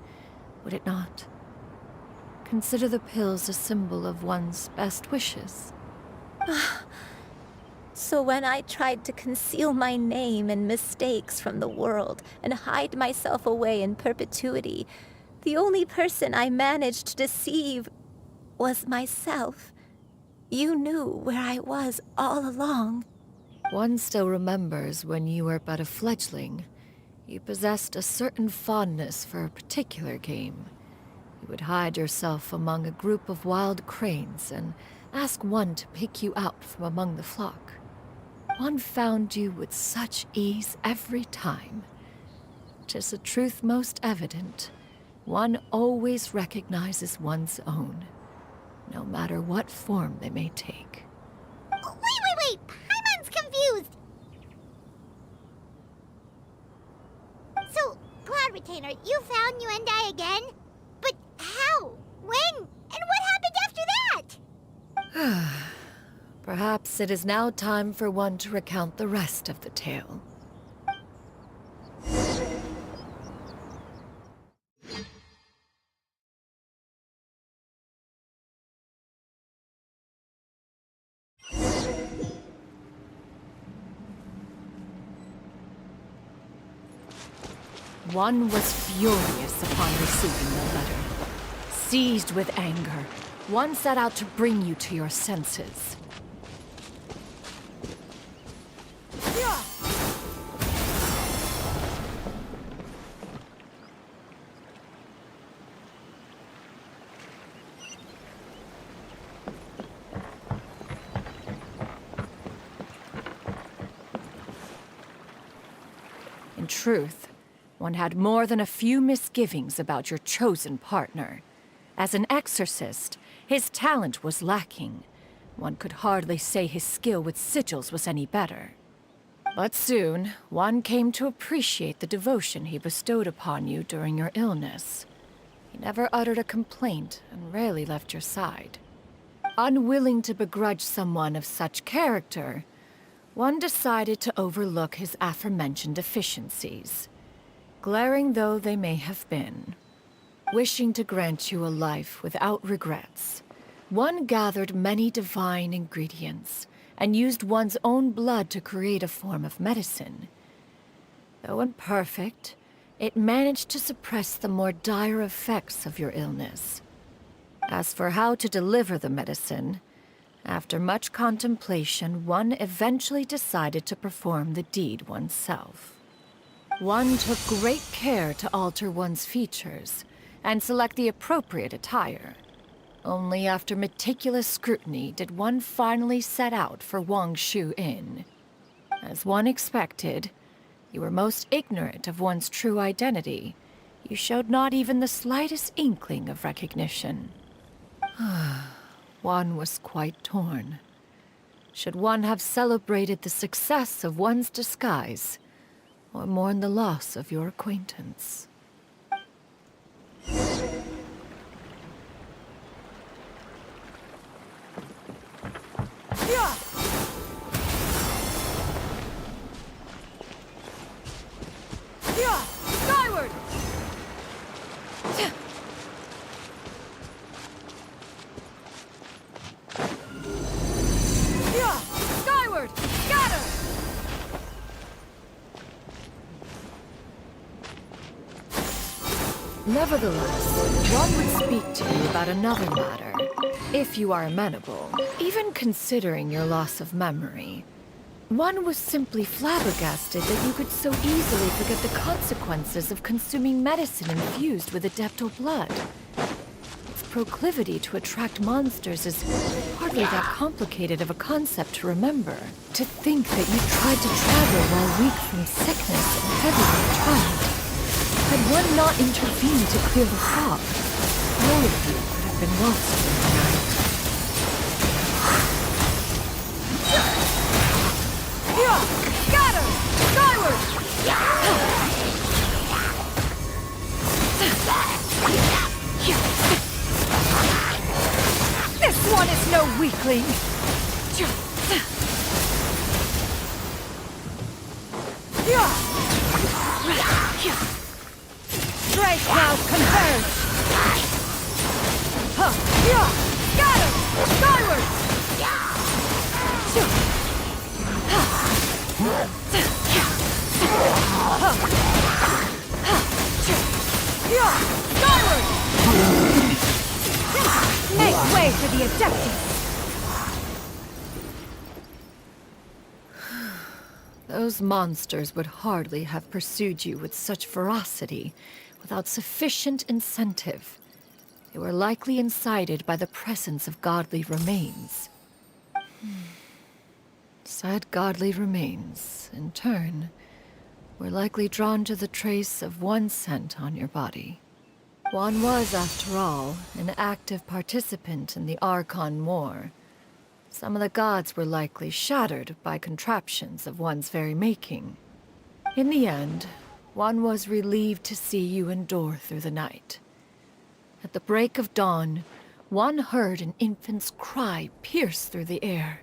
would it not? Consider the pills a symbol of one's best wishes. So when I tried to conceal my name and mistakes from the world and hide myself away in perpetuity, the only person I managed to deceive was myself. You knew where I was all along. One still remembers when you were but a fledgling. You possessed a certain fondness for a particular game. You would hide yourself among a group of wild cranes and ask one to pick you out from among the flock. One found you with such ease every time. 'Tis a truth most evident. One always recognizes one's own, no matter what form they may take. Wait! Paimon's confused! So, Cloud Retainer, you found Yuendai again? But how? When? And what happened after that? Perhaps it is now time for one to recount the rest of the tale. One was furious upon receiving the letter. Seized with anger, one set out to bring you to your senses. In truth, one had more than a few misgivings about your chosen partner. As an exorcist, his talent was lacking. One could hardly say his skill with sigils was any better. But soon, one came to appreciate the devotion he bestowed upon you during your illness. He never uttered a complaint and rarely left your side. Unwilling to begrudge someone of such character, one decided to overlook his aforementioned deficiencies, glaring though they may have been. Wishing to grant you a life without regrets, One gathered many divine ingredients and used one's own blood to create a form of medicine. Though imperfect, it managed to suppress the more dire effects of your illness. As for how to deliver the medicine, after much contemplation, one eventually decided to perform the deed oneself. One took great care to alter one's features and select the appropriate attire. Only after meticulous scrutiny did one finally set out for Wangshu Inn. As one expected, you were most ignorant of one's true identity. You showed not even the slightest inkling of recognition. One was quite torn. Should one have celebrated the success of one's disguise, or mourn the loss of your acquaintance? Skyward! Skyward! Scatter! Nevertheless, one would speak to you about another matter, if you are amenable. Even considering your loss of memory, one was simply flabbergasted that you could so easily forget the consequences of consuming medicine infused with adeptal blood. Its proclivity to attract monsters is hardly that complicated of a concept to remember. To think that you tried to travel while weak from sickness and heavy with child. Had one not intervened to clear the fog, all of you would have been lost in the night. Scatter! Skyward! This one is no weakling! Strike cloud converge! Scatter! Skyward! Skyward! Make way for the Adeptus! Those monsters would hardly have pursued you with such ferocity without sufficient incentive. They were likely incited by the presence of godly remains. Said godly remains, in turn, were likely drawn to the trace of one scent on your body. One was, after all, an active participant in the Archon War. Some of the gods were likely shattered by contraptions of one's very making. In the end, one was relieved to see you endure through the night. At the break of dawn, one heard an infant's cry pierce through the air,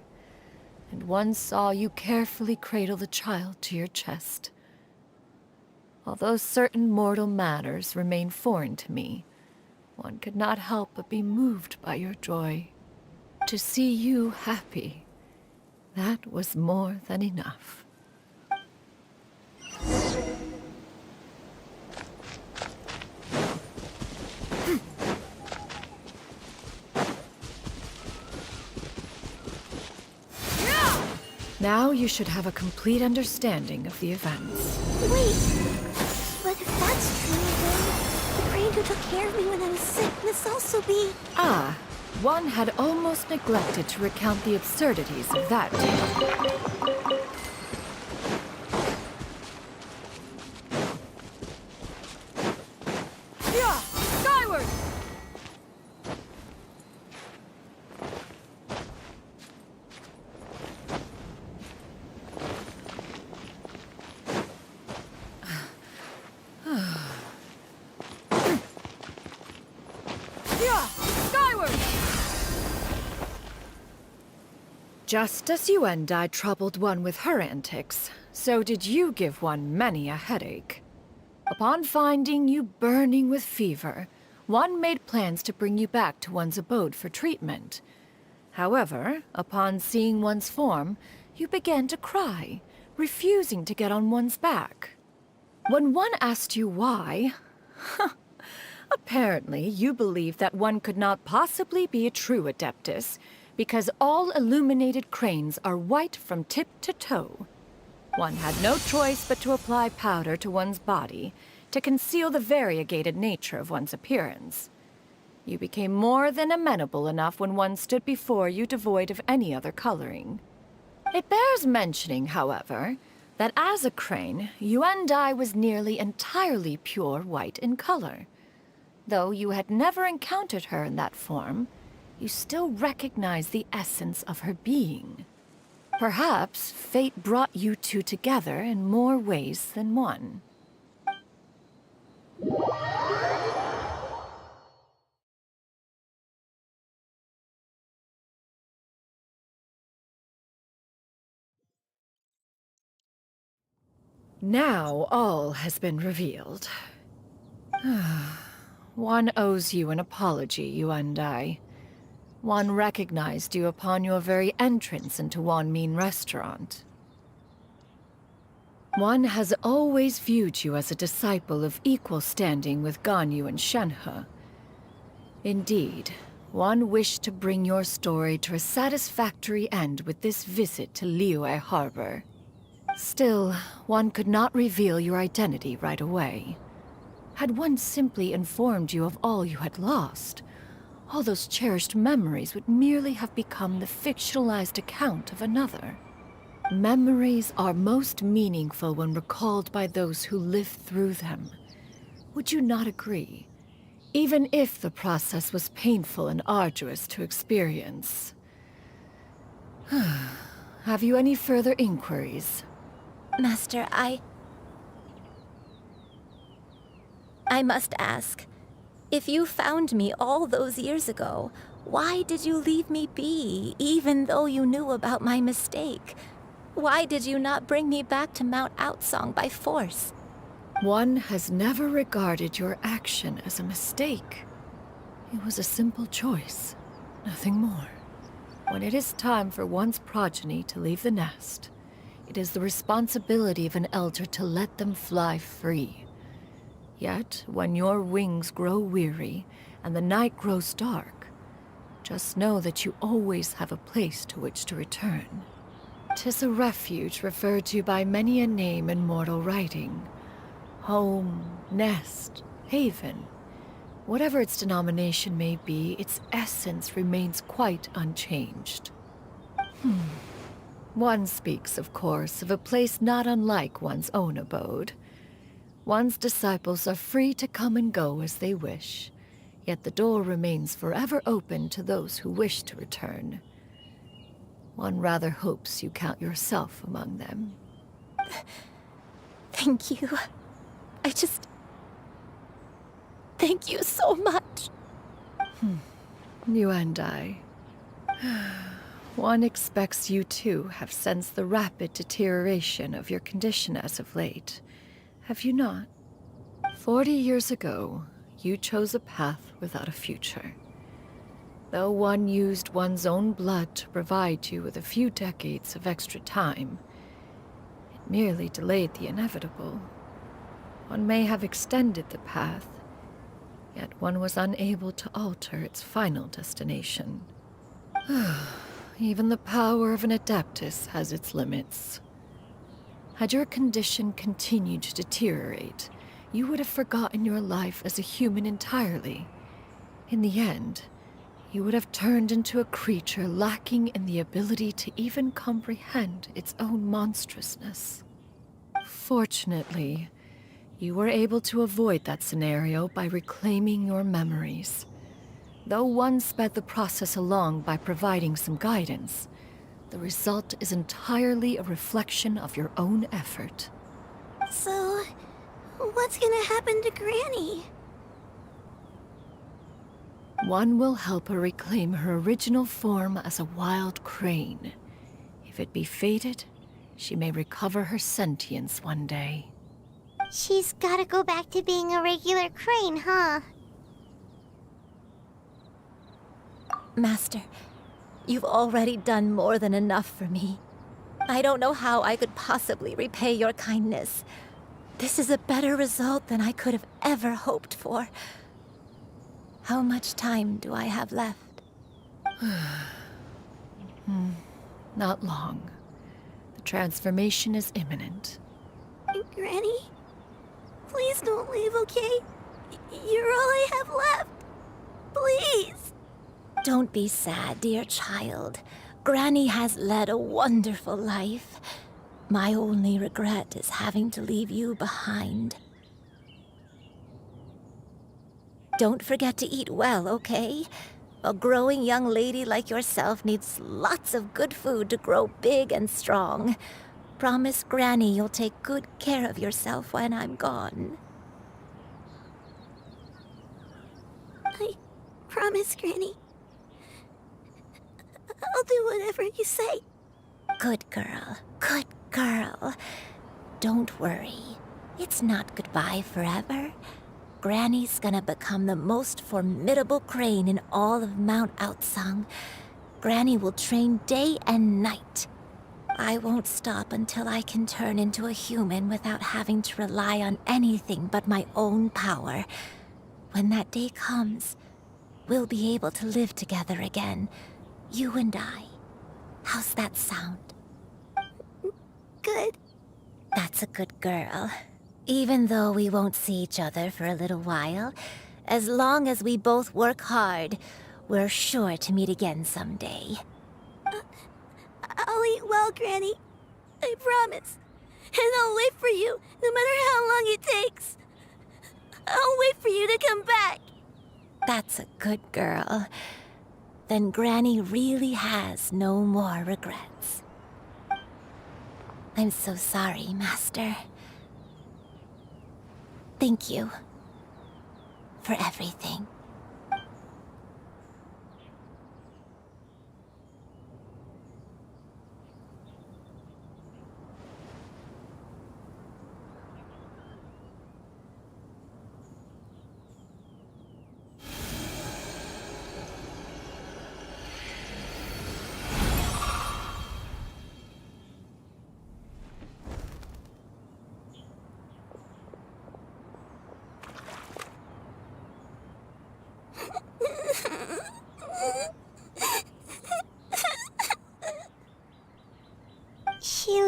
and one saw you carefully cradle the child to your chest. Although certain mortal matters remain foreign to me, one could not help but be moved by your joy. To see you happy, that was more than enough. Now you should have a complete understanding of the events. Wait, but if that's true, then the brain who took care of me when I was sick must also be... Ah, one had almost neglected to recount the absurdities of that tale. Skyward! Skyward! Just as Yuendai troubled one with her antics, so did you give one many a headache. Upon finding you burning with fever, one made plans to bring you back to one's abode for treatment. However, upon seeing one's form, you began to cry, refusing to get on one's back. When one asked you why, apparently you believed that one could not possibly be a true Adeptus, because all illuminated cranes are white from tip to toe. One had no choice but to apply powder to one's body to conceal the variegated nature of one's appearance. You became more than amenable enough when one stood before you devoid of any other coloring. It bears mentioning, however, that as a crane, Yuandai was nearly entirely pure white in color. Though you had never encountered her in that form, you still recognize the essence of her being. Perhaps fate brought you two together in more ways than one. Now all has been revealed. One owes you an apology, Yuandai. One recognized you upon your very entrance into Wanmin Restaurant. One has always viewed you as a disciple of equal standing with Ganyu and Shenhe. Indeed, one wished to bring your story to a satisfactory end with this visit to Liyue Harbor. Still, one could not reveal your identity right away. Had one simply informed you of all you had lost, all those cherished memories would merely have become the fictionalized account of another. Memories are most meaningful when recalled by those who lived through them. Would you not agree? Even if the process was painful and arduous to experience. Have you any further inquiries? Master, I must ask, if you found me all those years ago, why did you leave me be, even though you knew about my mistake? Why did you not bring me back to Mount Outsong by force? One has never regarded your action as a mistake. It was a simple choice, nothing more. When it is time for one's progeny to leave the nest, it is the responsibility of an elder to let them fly free. Yet, when your wings grow weary and the night grows dark, just know that you always have a place to which to return. 'Tis a refuge referred to by many a name in mortal writing. Home, nest, haven. Whatever its denomination may be, its essence remains quite unchanged. One speaks, of course, of a place not unlike one's own abode. One's disciples are free to come and go as they wish, yet the door remains forever open to those who wish to return. One rather hopes you count yourself among them. Thank you. Thank you so much. You and I. One expects you too have sensed the rapid deterioration of your condition as of late. Have you not? 40 years ago, you chose a path without a future. Though one used one's own blood to provide you with a few decades of extra time, it merely delayed the inevitable. One may have extended the path, yet one was unable to alter its final destination. Even the power of an Adeptus has its limits. Had your condition continued to deteriorate, you would have forgotten your life as a human entirely. In the end, you would have turned into a creature lacking in the ability to even comprehend its own monstrousness. Fortunately, you were able to avoid that scenario by reclaiming your memories. Though one sped the process along by providing some guidance, the result is entirely a reflection of your own effort. So, what's gonna happen to Granny? One will help her reclaim her original form as a wild crane. If it be fated, she may recover her sentience one day. She's gotta go back to being a regular crane, huh? Master, you've already done more than enough for me. I don't know how I could possibly repay your kindness. This is a better result than I could have ever hoped for. How much time do I have left? Not long. The transformation is imminent. Granny? Please don't leave, okay? You're all I have left. Please. Don't be sad, dear child. Granny has led a wonderful life. My only regret is having to leave you behind. Don't forget to eat well, okay? A growing young lady like yourself needs lots of good food to grow big and strong. Promise Granny you'll take good care of yourself when I'm gone. I promise, Granny. I'll do whatever you say. Good girl, good girl. Don't worry. It's not goodbye forever. Granny's gonna become the most formidable crane in all of Mount Outsung. Granny will train day and night. I won't stop until I can turn into a human without having to rely on anything but my own power. When that day comes, we'll be able to live together again, you and I. How's that sound? Good. That's a good girl. Even though we won't see each other for a little while, as long as we both work hard, we're sure to meet again someday. I'll eat well, Granny. I promise. And I'll wait for you, no matter how long it takes. I'll wait for you to come back. That's a good girl. Then Granny really has no more regrets. I'm so sorry, Master. Thank you for everything.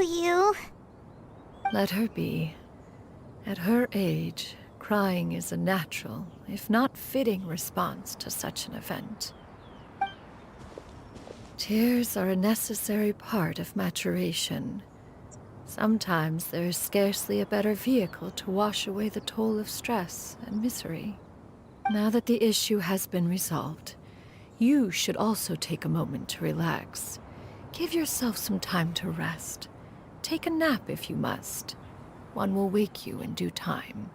You. Let her be. At her age, crying is a natural, if not fitting, response to such an event. Tears are a necessary part of maturation. Sometimes there is scarcely a better vehicle to wash away the toll of stress and misery. Now that the issue has been resolved, you should also take a moment to relax. Give yourself some time to rest. Take a nap if you must. One will wake you in due time.